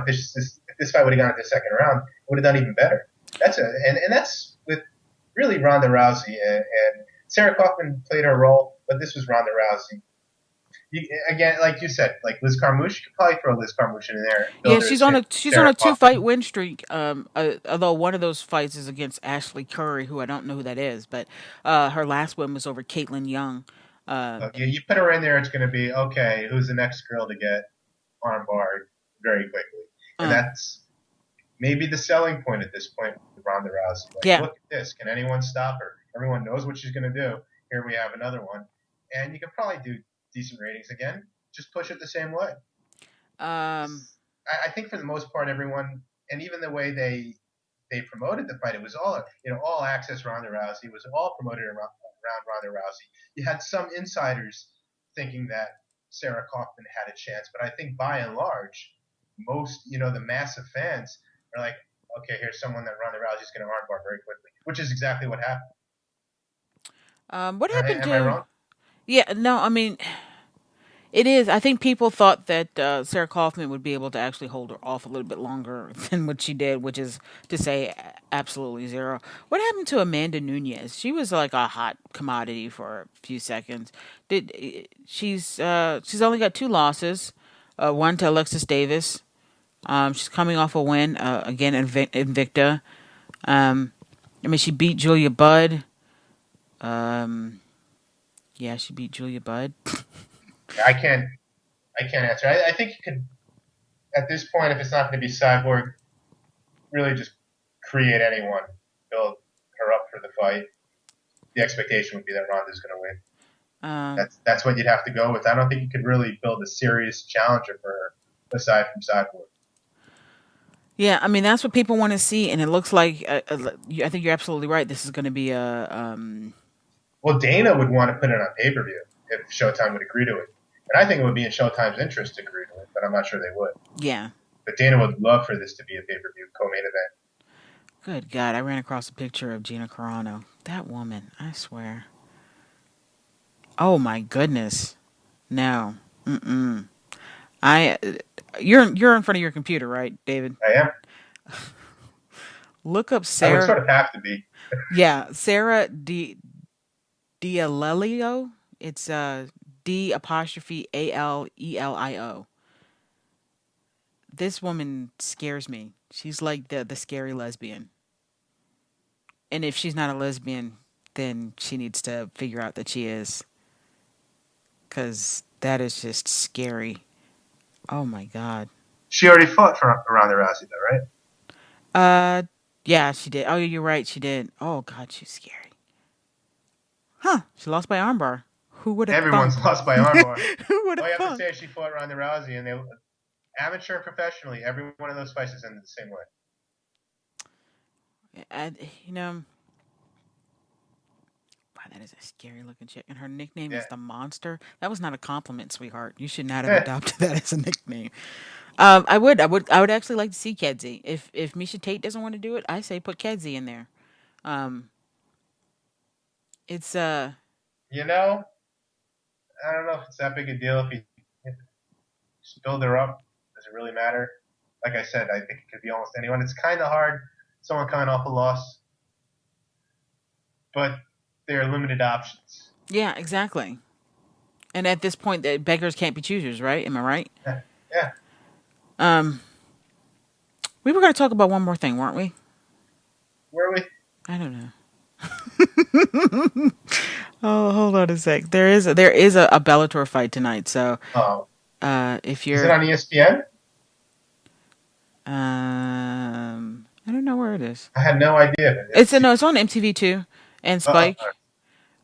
this fight would have gone to the second round, it would have done even better. And that's with really Ronda Rousey and Sarah Kaufman played her role, but this was Ronda Rousey. Again, like you said, like Liz Carmouche, you could probably throw Liz Carmouche in there. Yeah, she's on a 2-fight win streak. Although one of those fights is against Ashley Curry, who I don't know who that is, but her last win was over Caitlin Young. You put her in there, it's going to be, okay, who's the next girl to get armbarred very quickly? And that's maybe the selling point at this point with Ronda Rousey. Look at this. Can anyone stop her? Everyone knows what she's going to do. Here we have another one. And you can probably do decent ratings again. Just push it the same way. I think for the most part, everyone, and even the way they promoted the fight, it was all access Ronda Rousey. It was all promoted around Ronda Rousey. You had some insiders thinking that Sarah Kaufman had a chance, but I think by and large, most, the massive fans are like, okay, here's someone that Ronda Rousey's going to armbar very quickly, which is exactly what happened. What happened Am I wrong? Yeah, no, I mean, it is. I think people thought that Sarah Kaufman would be able to actually hold her off a little bit longer than what she did, which is to say absolutely zero. What happened to Amanda Nunes? She was like a hot commodity for a few seconds. She's only got 2 losses, one to Alexis Davis. She's coming off a win again Invicta. She beat Julia Budd. Yeah, she beat Julia Budd. I can't answer. I think you could, at this point, if it's not going to be Cyborg, really just create anyone, build her up for the fight. The expectation would be that Ronda's going to win. That's what you'd have to go with. I don't think you could really build a serious challenger for her aside from Cyborg. Yeah, that's what people want to see, and it looks like I think you're absolutely right. This is going to be a. Well, Dana would want to put it on pay-per-view if Showtime would agree to it. And I think it would be in Showtime's interest to agree to it, but I'm not sure they would. Yeah. But Dana would love for this to be a pay-per-view co-main event. Good God, I ran across a picture of Gina Carano. That woman, I swear. Oh my goodness. No. You're in front of your computer, right, David? I am. Look up Sarah. I would sort of have to be. Yeah, Sarah D'Alelio. It's D apostrophe Alelio. This woman scares me. She's like the scary lesbian. And if she's not a lesbian, then she needs to figure out that she is. Because that is just scary. Oh my God. She already fought for Ronda Rousey, though, right? Yeah, she did. Oh, you're right, she did. Oh God, she's scary. Huh? She lost by armbar. Who would have Everyone's thunk? lost by armbar. Who would All have you have to thunk? say is she fought Ronda Rousey, and they, amateur and professionally, every one of those fights is ended the same way. You know, wow, that is a scary looking chick. And her nickname is Yeah. the Monster. That was not a compliment, sweetheart. You should not have adopted that as a nickname. I would actually like to see Kedzie. If Misha Tate doesn't want to do it, I say put Kedzie in there. It's You know, I don't know if it's that big a deal if you just build her up. Does it really matter? Like I said, I think it could be almost anyone. It's kind of hard, someone coming off a loss, but there are limited options. yeah, exactly. And at this point, the beggars can't be choosers, right? Am I right? Yeah. We were going to talk about one more thing, weren't we? Were we? I don't know. Oh, hold on a sec. There is a Bellator fight tonight. So, Oh. if Is you're, it on ESPN? I don't know where it is. I had no idea. It's on MTV2 and Spike.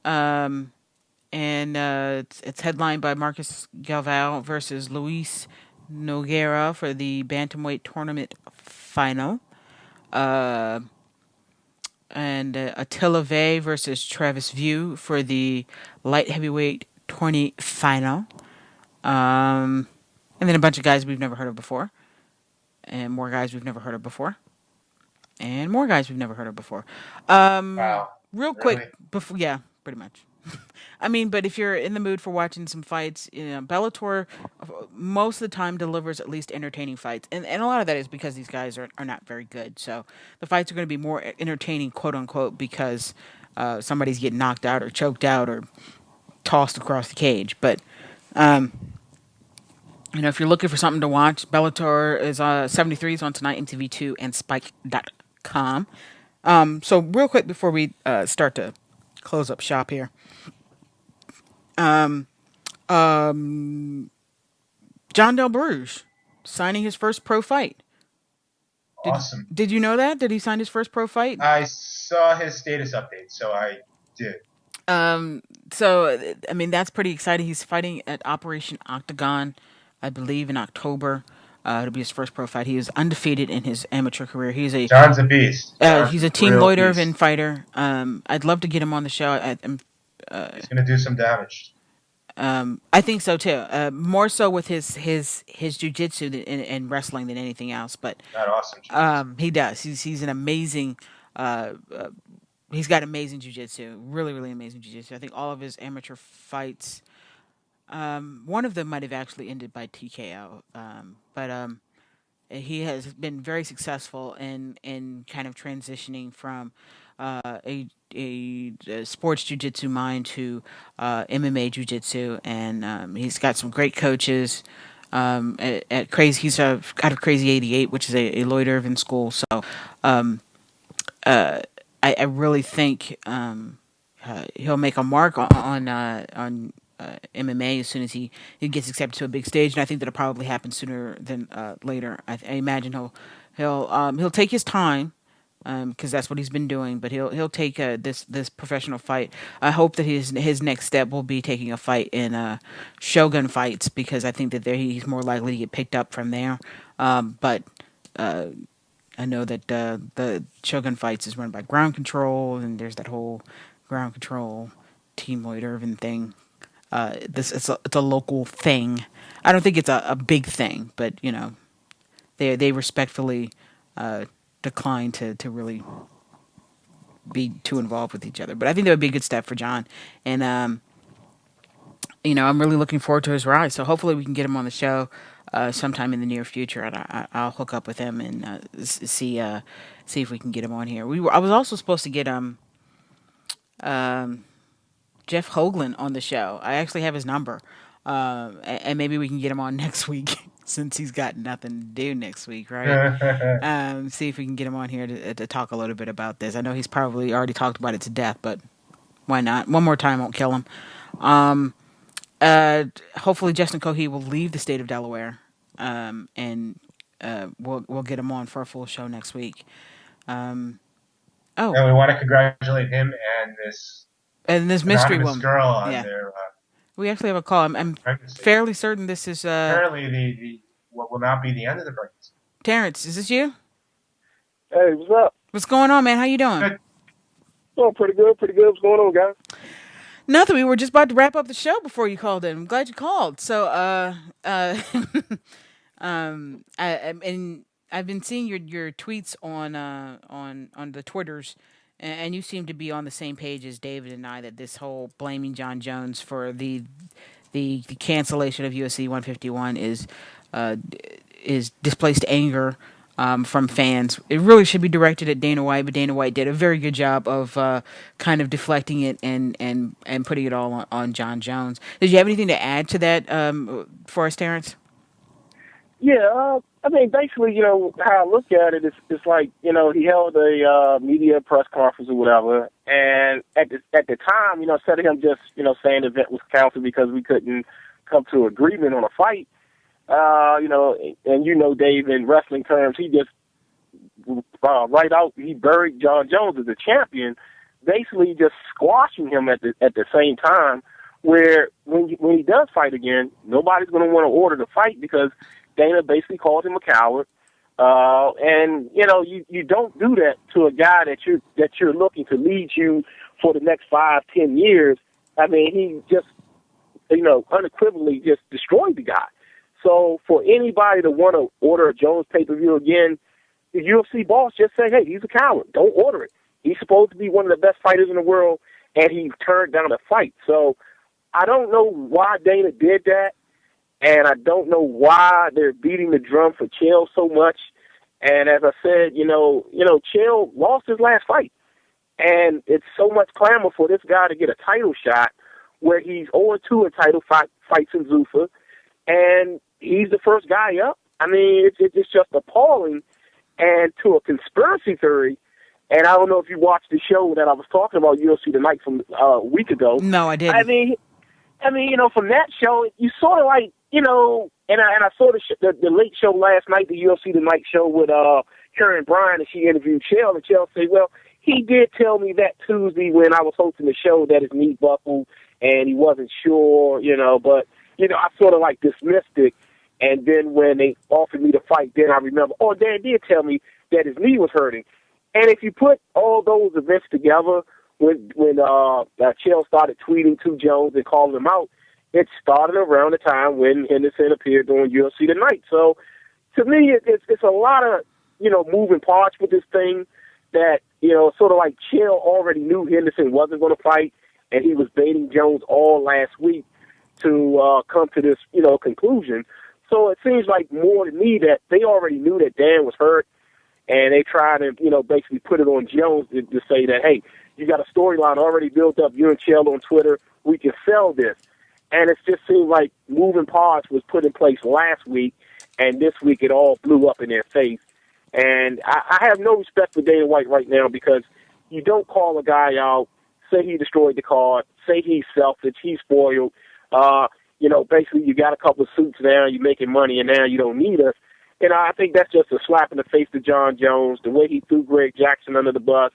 Uh-oh. And it's headlined by Marcus Galvao versus Luis Nogueira for the bantamweight tournament final. And Attila Vey versus Travis View for the light heavyweight tourney final. And then a bunch of guys we've never heard of before. And more guys we've never heard of before. And more guys we've never heard of before. Wow. Real Really? quick, before, yeah, pretty much. I mean, but if you're in the mood for watching some fights, Bellator most of the time delivers at least entertaining fights. And a lot of that is because these guys are not very good. So the fights are going to be more entertaining, quote unquote, because somebody's getting knocked out or choked out or tossed across the cage. But, if you're looking for something to watch, Bellator is 73 is on tonight, MTV2 and Spike.com. So real quick before we start to close up shop here. John Del Bruges signing his first pro fight. Awesome. Did you know that? Did he sign his first pro fight? I saw his status update, so I did. So, I mean, that's pretty exciting. He's fighting at Operation Octagon, I believe, in October. It'll be his first pro fight. He is undefeated in his amateur career. John's a beast. He's a Team Lloyd Irvin fighter. I'd love to get him on the show. He's going to do some damage. I think so too. More so with his jiu-jitsu and wrestling than anything else. But Not awesome. he does. He's an amazing. He's got amazing jiu-jitsu. Really, really amazing jiu-jitsu. I think all of his amateur fights. One of them might have actually ended by TKO. But he has been very successful in kind of transitioning from a sports jiu-jitsu mind to MMA jiu-jitsu, and he's got some great coaches at Crazy. He's out of Crazy 88, which is a Lloyd Irvin school. So I really think he'll make a mark on MMA as soon as he gets accepted to a big stage, and I think that'll probably happen sooner than later. I imagine he'll take his time, because that's what he's been doing. But he'll take this professional fight. I hope that his next step will be taking a fight in Shogun Fights, because I think that he's more likely to get picked up from there. But I know that the Shogun Fights is run by Ground Control, and there's that whole Ground Control Team Lloyd Irvin thing. It's a local thing. I don't think it's a big thing, but they respectfully decline to really be too involved with each other. But I think that would be a good step for John, and I'm really looking forward to his rise. So hopefully we can get him on the show sometime in the near future, and I'll hook up with him and see if we can get him on here. I was also supposed to get Jeff Hoagland on the show. I actually have his number, and maybe we can get him on next week since he's got nothing to do next week, right? See if we can get him on here to talk a little bit about this. I know he's probably already talked about it to death, but why not? One more time won't kill him. Hopefully Justin Cohee will leave the state of Delaware, and we'll get him on for a full show next week. And we want to congratulate him and this mystery woman girl on their. We actually have a call. I'm fairly certain this is apparently the what will not be the end of the pregnancy. Terrence, is this you? Hey, what's up? What's going on, man? How you doing? Good. Oh, pretty good. What's going on, guys? Nothing. We were just about to wrap up the show before you called in. I'm glad you called. So, I've been seeing your tweets on the Twitters, and you seem to be on the same page as David and I that this whole blaming John Jones for the cancellation of UFC 151 is displaced anger from fans. It really should be directed at Dana White, but Dana White did a very good job of kind of deflecting it and putting it all on John Jones. Did you have anything to add to that for us, Terrence? Yeah, I mean, basically, how I look at it, it's like, he held a media press conference or whatever, and at the time, instead of him just, saying the event was canceled because we couldn't come to agreement on a fight, and Dave, in wrestling terms, he just right out, he buried John Jones as a champion, basically just squashing him at the same time, where when he does fight again, nobody's going to want to order the fight because Dana basically called him a coward, and you don't do that to a guy that you're looking to lead you for the next 5-10 years. I mean, he just unequivocally just destroyed the guy. So for anybody to want to order a Jones pay-per-view again, the UFC boss just said, "Hey, he's a coward. Don't order it. He's supposed to be one of the best fighters in the world, and he turned down a fight." So I don't know why Dana did that. And I don't know why they're beating the drum for Chael so much. And as I said, Chael lost his last fight. And it's so much clamor for this guy to get a title shot where he's 0-2 in title fights in Zuffa. And he's the first guy up. I mean, it's just appalling. And to a conspiracy theory, and I don't know if you watched the show that I was talking about, UFC Tonight, from a week ago. No, I didn't. I mean, from that show, you sort of like, and I saw the late show last night, the UFC Tonight show with Karen Bryan, and she interviewed Chael, and Chael said, well, he did tell me that Tuesday when I was hosting the show that his knee buckled, and he wasn't sure, but, I sort of like dismissed it, and then when they offered me to fight, then I remember, Dan did tell me that his knee was hurting. And if you put all those events together, when Chael started tweeting to Jones and calling him out, it started around the time when Henderson appeared on UFC Tonight. So, to me, it's a lot of, moving parts with this thing that, sort of like Chael already knew Henderson wasn't going to fight, and he was baiting Jones all last week to come to this, conclusion. So it seems like more to me that they already knew that Dan was hurt, and they tried to, basically put it on Jones to say that, hey, you got a storyline already built up, you and Chael on Twitter, we can sell this. And it just seemed like moving parts was put in place last week, and this week it all blew up in their face. And I have no respect for Dana White right now because you don't call a guy out, say he destroyed the card, say he's selfish, he's spoiled. Basically you got a couple of suits now, you're making money, and now you don't need us. And I think that's just a slap in the face to John Jones, the way he threw Greg Jackson under the bus.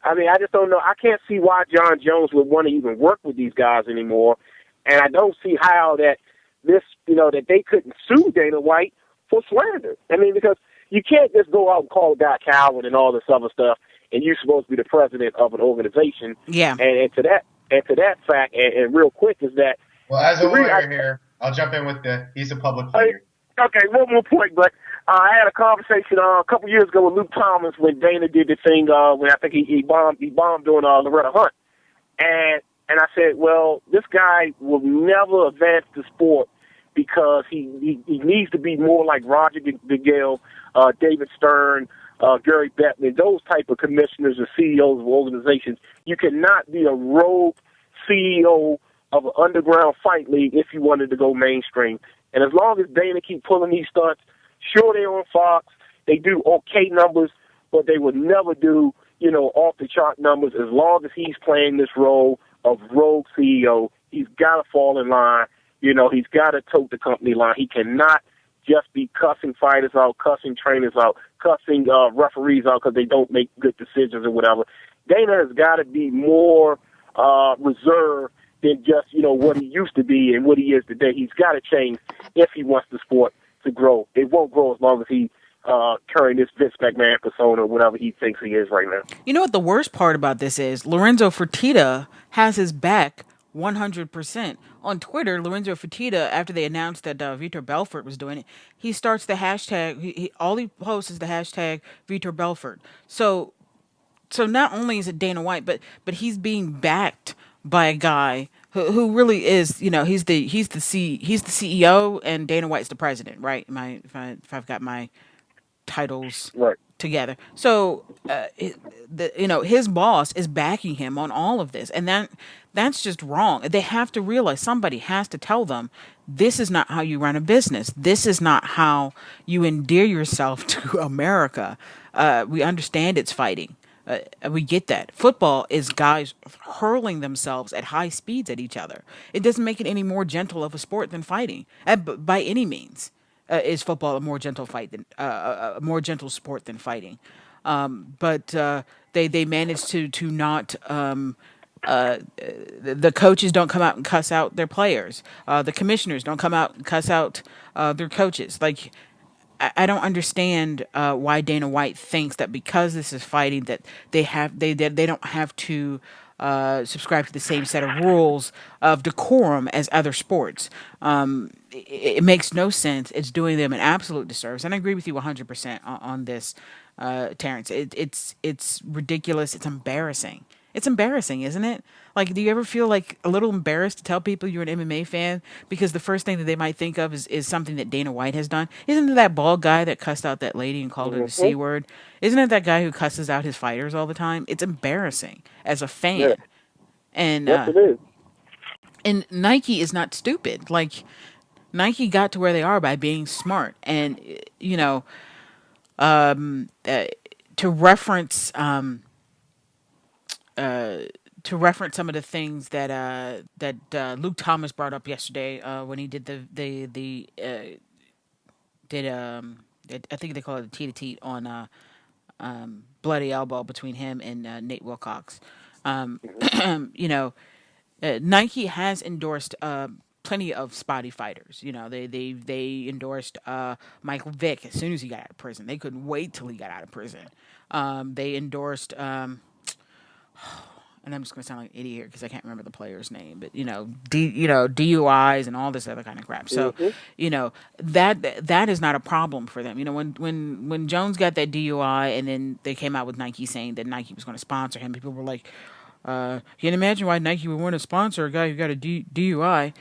I mean, I just don't know. I can't see why John Jones would want to even work with these guys anymore. And I don't see how that that they couldn't sue Dana White for slander. I mean, because you can't just go out and call a guy a coward and all this other stuff, and you're supposed to be the president of an organization. Yeah. And to that fact, and real quick, is that. Well, as a lawyer here, I'll jump in with he's a public figure. Okay, one more point, but I had a conversation a couple years ago with Luke Thomas when Dana did the thing when I think he bombed on Loretta Hunt. And I said, well, this guy will never advance the sport because he needs to be more like Roger Goodell, David Stern, Gary Bettman, those type of commissioners or CEOs of organizations. You cannot be a rogue CEO of an underground fight league if you wanted to go mainstream. And as long as Dana keep pulling these stunts, sure, they're on Fox, they do okay numbers, but they would never do, off the chart numbers. As long as he's playing this role of rogue CEO, he's got to fall in line. He's got to tote the company line. He cannot just be cussing fighters out, cussing trainers out, cussing referees out because they don't make good decisions or whatever. Dana has got to be more reserved than just, what he used to be and what he is today. He's got to change if he wants the sport to grow. It won't grow as long as he carrying this Vince McMahon persona or whatever he thinks he is right now. You know what the worst part about this is? Lorenzo Fertitta has his back 100%. On Twitter, Lorenzo Fertitta, after they announced that Vitor Belfort was doing it, he starts the hashtag, all he posts is the hashtag Vitor Belfort. So not only is it Dana White, but he's being backed by a guy who really is, he's the CEO and Dana White's the president, right? If I've got my titles right together. So his boss is backing him on all of this, and that's just wrong. They have to realize, somebody has to tell them, this is not how you run a business. This is not how you endear yourself to America. We understand it's fighting. We get that. Football is guys hurling themselves at high speeds at each other. It doesn't make it any more gentle of a sport than fighting, by any means. Is football a more gentle a more gentle sport than fighting? But they managed to not. The coaches don't come out and cuss out their players. The commissioners don't come out and cuss out their coaches. Like, I don't understand why Dana White thinks that because this is fighting that they don't have to subscribe to the same set of rules of decorum as other sports. It makes no sense. It's doing them an absolute disservice. And I agree with you 100% on this, Terrence. It's ridiculous. It's embarrassing. It's embarrassing, isn't it? Like, do you ever feel like a little embarrassed to tell people you're an MMA fan because the first thing that they might think of is something that Dana White has done? Isn't it that bald guy that cussed out that lady and called her the C word? Isn't it that guy who cusses out his fighters all the time? It's embarrassing as a fan. Yeah. And yes, it is. And Nike is not stupid. Like, Nike got to where they are by being smart. And to reference some of the things that Luke Thomas brought up yesterday when he did I think they call it the tee-to-teat on bloody elbow between him and Nate Wilcox. Nike has endorsed plenty of spotty fighters. They endorsed Michael Vick as soon as he got out of prison. They couldn't wait till he got out of prison. They endorsed. And I'm just going to sound like an idiot here because I can't remember the player's name, but DUIs and all this other kind of crap. So, that is not a problem for them. When Jones got that DUI and then they came out with Nike saying that Nike was going to sponsor him, people were like, "Can you imagine why Nike would want to sponsor a guy who got a DUI?"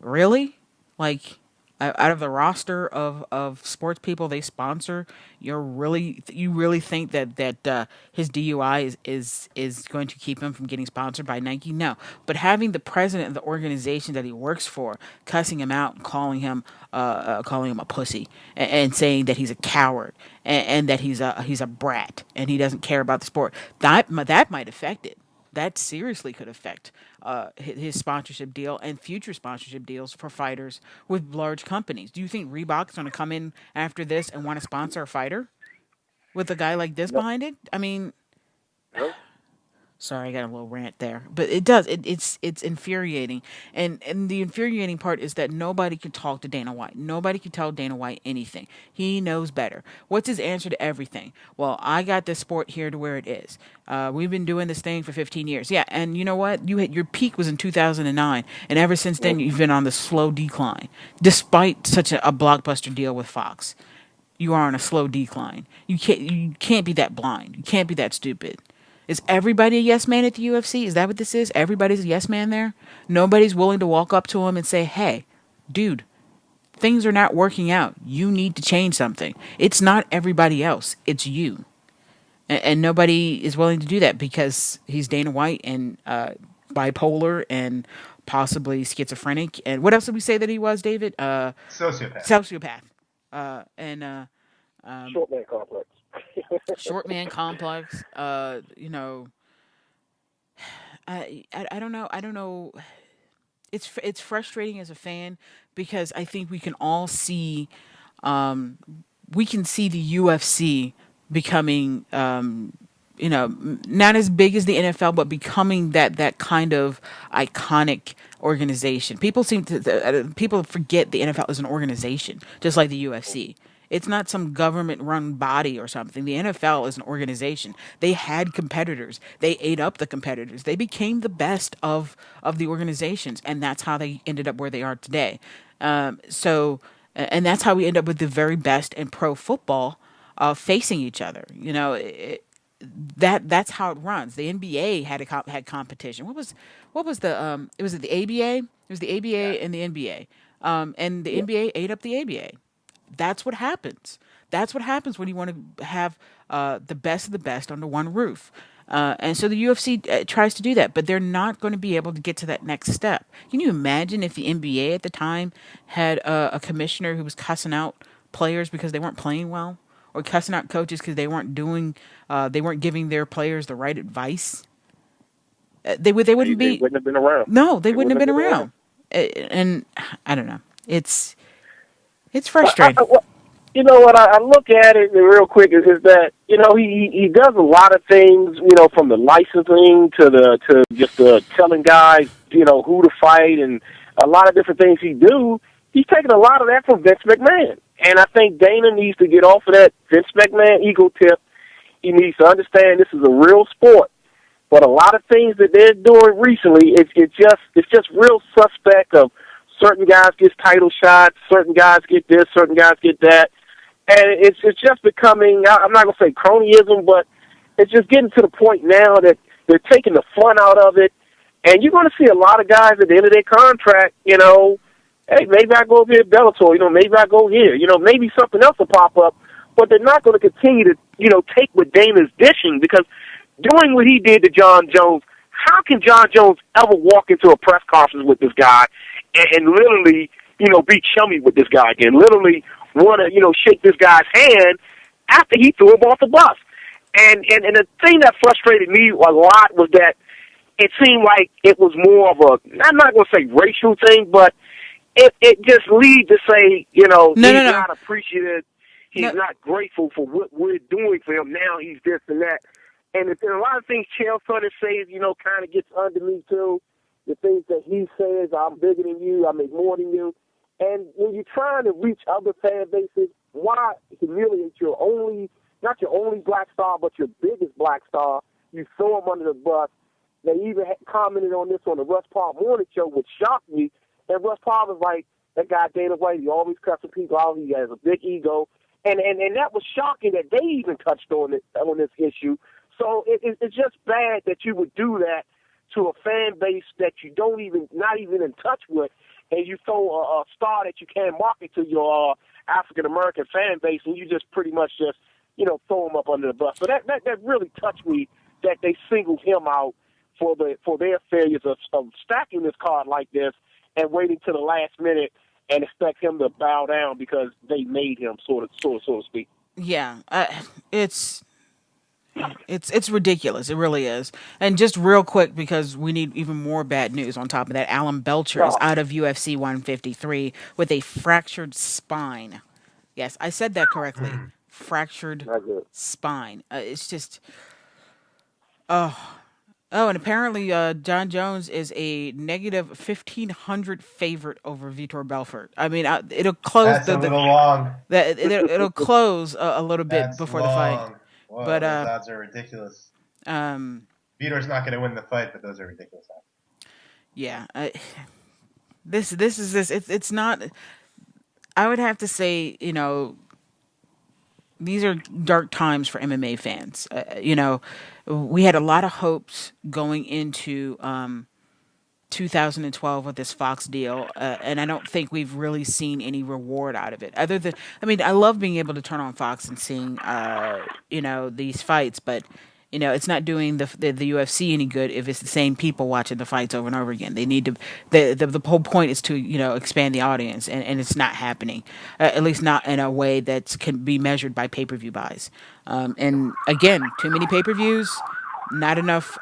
Really? Like, out of the roster of sports people they sponsor, you really think that his DUI is going to keep him from getting sponsored by Nike? No. But having the president of the organization that he works for cussing him out and calling him a pussy and saying that he's a coward and that he's a brat and he doesn't care about the sport, that might affect it. That seriously could affect his sponsorship deal and future sponsorship deals for fighters with large companies. Do you think Reebok's going to come in after this and want to sponsor a fighter with a guy like this behind it? I mean, sorry, I got a little rant there, but it does. It's infuriating, and the infuriating part is that nobody can talk to Dana White. Nobody can tell Dana White anything. He knows better. What's his answer to everything? Well, I got this sport here to where it is. We've been doing this thing for 15 years. Yeah, and you know what? Your peak was in 2009, and ever since then you've been on the slow decline, despite such a blockbuster deal with Fox. You are on a slow decline. You can't be that blind. You can't be that stupid. Is everybody a yes man at the UFC? Is that what this is? Everybody's a yes man there? Nobody's willing to walk up to him and say, "Hey, dude, things are not working out. You need to change something." It's not everybody else. It's you. And nobody is willing to do that because he's Dana White and bipolar and possibly schizophrenic. And what else did we say that he was, David? Sociopath. Sociopath. And Short man complex. short man complex. I don't know. I don't know. It's frustrating as a fan because I think we can all see, we can see the UFC becoming, not as big as the NFL, but becoming that kind of iconic organization. People forget the NFL is an organization, just like the UFC. It's not some government run body or something. The NFL is an organization. They had competitors. They ate up the competitors. They became the best of the organizations, and that's how they ended up where they are today. And that's how we end up with the very best in pro football facing each other. That's how it runs. The NBA had competition. What was the it was the ABA? It was the ABA and the NBA. And the NBA ate up the ABA. That's what happens. That's what happens when you want to have the best of the best under one roof. And so the UFC tries to do that, but they're not going to be able to get to that next step. Can you imagine if the NBA at the time had a commissioner who was cussing out players because they weren't playing well, or cussing out coaches because they weren't giving their players the right advice? They wouldn't have been around. No, they wouldn't have been around. And I don't know. It's frustrating. You know what? I look at it real quick is that he does a lot of things. From the licensing to just telling guys who to fight and a lot of different things he do. He's taking a lot of that from Vince McMahon, and I think Dana needs to get off of that Vince McMahon ego tip. He needs to understand this is a real sport, but a lot of things that they're doing recently, it's just real suspect of. Certain guys get title shots, certain guys get this, certain guys get that. And it's just becoming, I'm not going to say cronyism, but it's just getting to the point now that they're taking the fun out of it. And you're going to see a lot of guys at the end of their contract, hey, maybe I go over here at Bellator, maybe I go here, maybe something else will pop up. But they're not going to continue to, take what Dana's dishing, because doing what he did to John Jones, how can John Jones ever walk into a press conference with this guy and literally, be chummy with this guy again, literally want to, shake this guy's hand after he threw him off the bus? And the thing that frustrated me a lot was that it seemed like it was more of a, I'm not going to say racial thing, but it just leads to say, he's not appreciative, he's not grateful for what we're doing for him. Now he's this and that. And a lot of things Chael Sonnen says, kind of gets under me too. The things that he says, I'm bigger than you, I make more than you. And when you're trying to reach other fan bases, why humiliate not your only black star, but your biggest black star? You throw him under the bus. They even commented on this on the Russ Paul Morning Show, which shocked me. And Russ Paul was like, that guy Dana White, he always cussing people out. He has a big ego. And that was shocking that they even touched on this issue. So it's just bad that you would do that to a fan base that you not even in touch with, and you throw a star that you can't market to your African American fan base, and you just pretty much just throw him up under the bus. So that really touched me that they singled him out for their failures of stacking this card like this and waiting to the last minute and expect him to bow down because they made him, so to speak. Yeah, It's ridiculous. It really is. And just real quick, because we need even more bad news on top of that, Alan Belcher is out of UFC 153 with a fractured spine. Yes, I said that correctly. Fractured spine. It's just... Oh, and apparently John Jones is a negative 1,500 favorite over Vitor Belfort. I mean, it'll close... That's a little long. It'll close a little bit before the fight. Whoa, but those odds are ridiculous. Vitor's not going to win the fight, but those are ridiculous odds. Yeah, it's not. I would have to say, these are dark times for MMA fans. We had a lot of hopes going into 2012 with this Fox deal, and I don't think we've really seen any reward out of it. Other than, I love being able to turn on Fox and seeing, these fights, but it's not doing the UFC any good if it's the same people watching the fights over and over again. They need to. The whole point is to expand the audience, and it's not happening, at least not in a way that can be measured by pay-per-view buys. And again, too many pay-per-views, not enough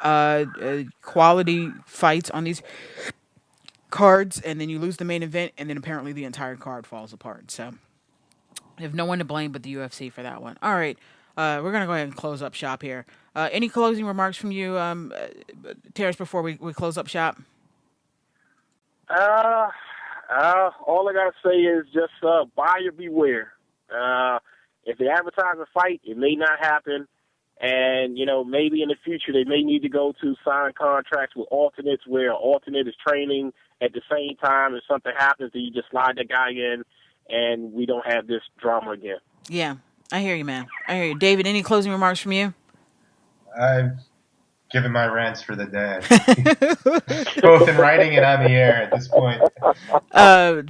quality fights on these cards, and then you lose the main event, and then apparently the entire card falls apart. So, I have no one to blame but the UFC for that one. All right, we're gonna go ahead and close up shop here. Any closing remarks from you, Terrence, before we close up shop? All I gotta say is just buyer beware. If they advertise a fight, it may not happen, and maybe in the future they may need to go to sign contracts with alternates where an alternate is training at the same time. If something happens, then you just slide the guy in, and we don't have this drama again. Yeah, I hear you, man. I hear you, David. Any closing remarks from you? I've given my rants for the day, both in writing and on the air at this point.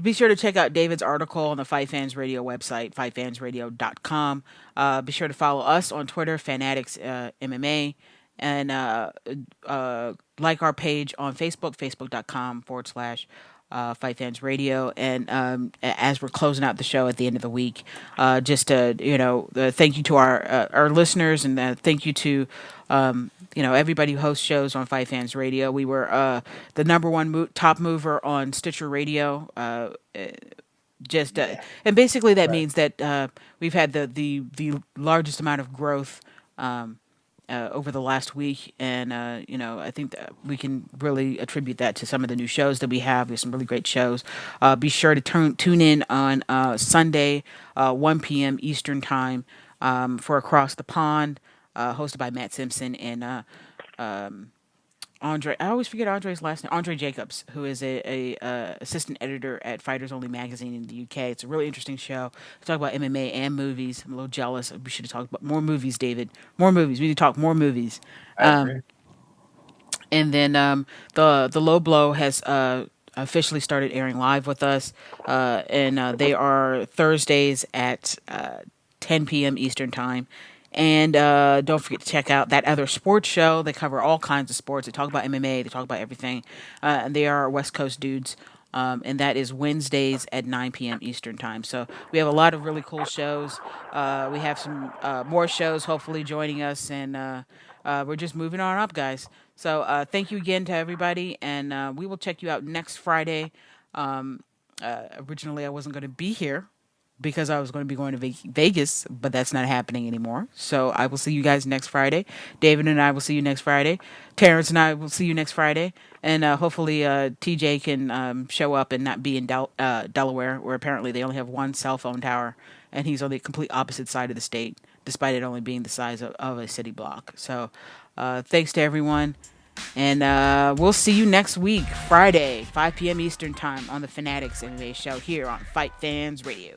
Be sure to check out David's article on the Fight Fans Radio website, fightfansradio.com. Be sure to follow us on Twitter, FanAddicts MMA, and like our page on Facebook, facebook.com/Fight Fans Radio. And as we're closing out the show at the end of the week, just thank you to our listeners, and thank you to everybody who hosts shows on Fight Fans Radio. We were the number one top mover on Stitcher Radio. And basically that means that we've had the largest amount of growth over the last week, and I think that we can really attribute that to some of the new shows that we have. We have some really great shows. Be sure to tune in on Sunday, 1 p.m. Eastern Time, for Across the Pond, hosted by Matt Simpson and Andre. I always forget Andre's last name. Andre Jacobs, who is a assistant editor at Fighters Only magazine in the UK. It's a really interesting show. We talk about MMA and movies. I'm a little jealous. We should have talked about more movies, David. More movies. We need to talk more movies. I agree. And then the Low Blow has officially started airing live with us, and they are Thursdays at 10 p.m. Eastern Time. And don't forget to check out that other sports show. They cover all kinds of sports. They talk about MMA. They talk about everything. And they are West Coast dudes. And that is Wednesdays at 9 p.m. Eastern Time. So we have a lot of really cool shows. We have some more shows hopefully joining us. And we're just moving on up, guys. So thank you again to everybody. And we will check you out next Friday. Originally, I wasn't going to be here because I was going to be going to Vegas, but that's not happening anymore. So I will see you guys next Friday. David and I will see you next Friday. Terrence and I will see you next Friday. And hopefully TJ can show up and not be in Delaware, where apparently they only have one cell phone tower, and he's on the complete opposite side of the state, despite it only being the size of a city block. So thanks to everyone. And we'll see you next week, Friday, 5 p.m. Eastern Time on the FanAddicts MMA show here on Fight Fans Radio.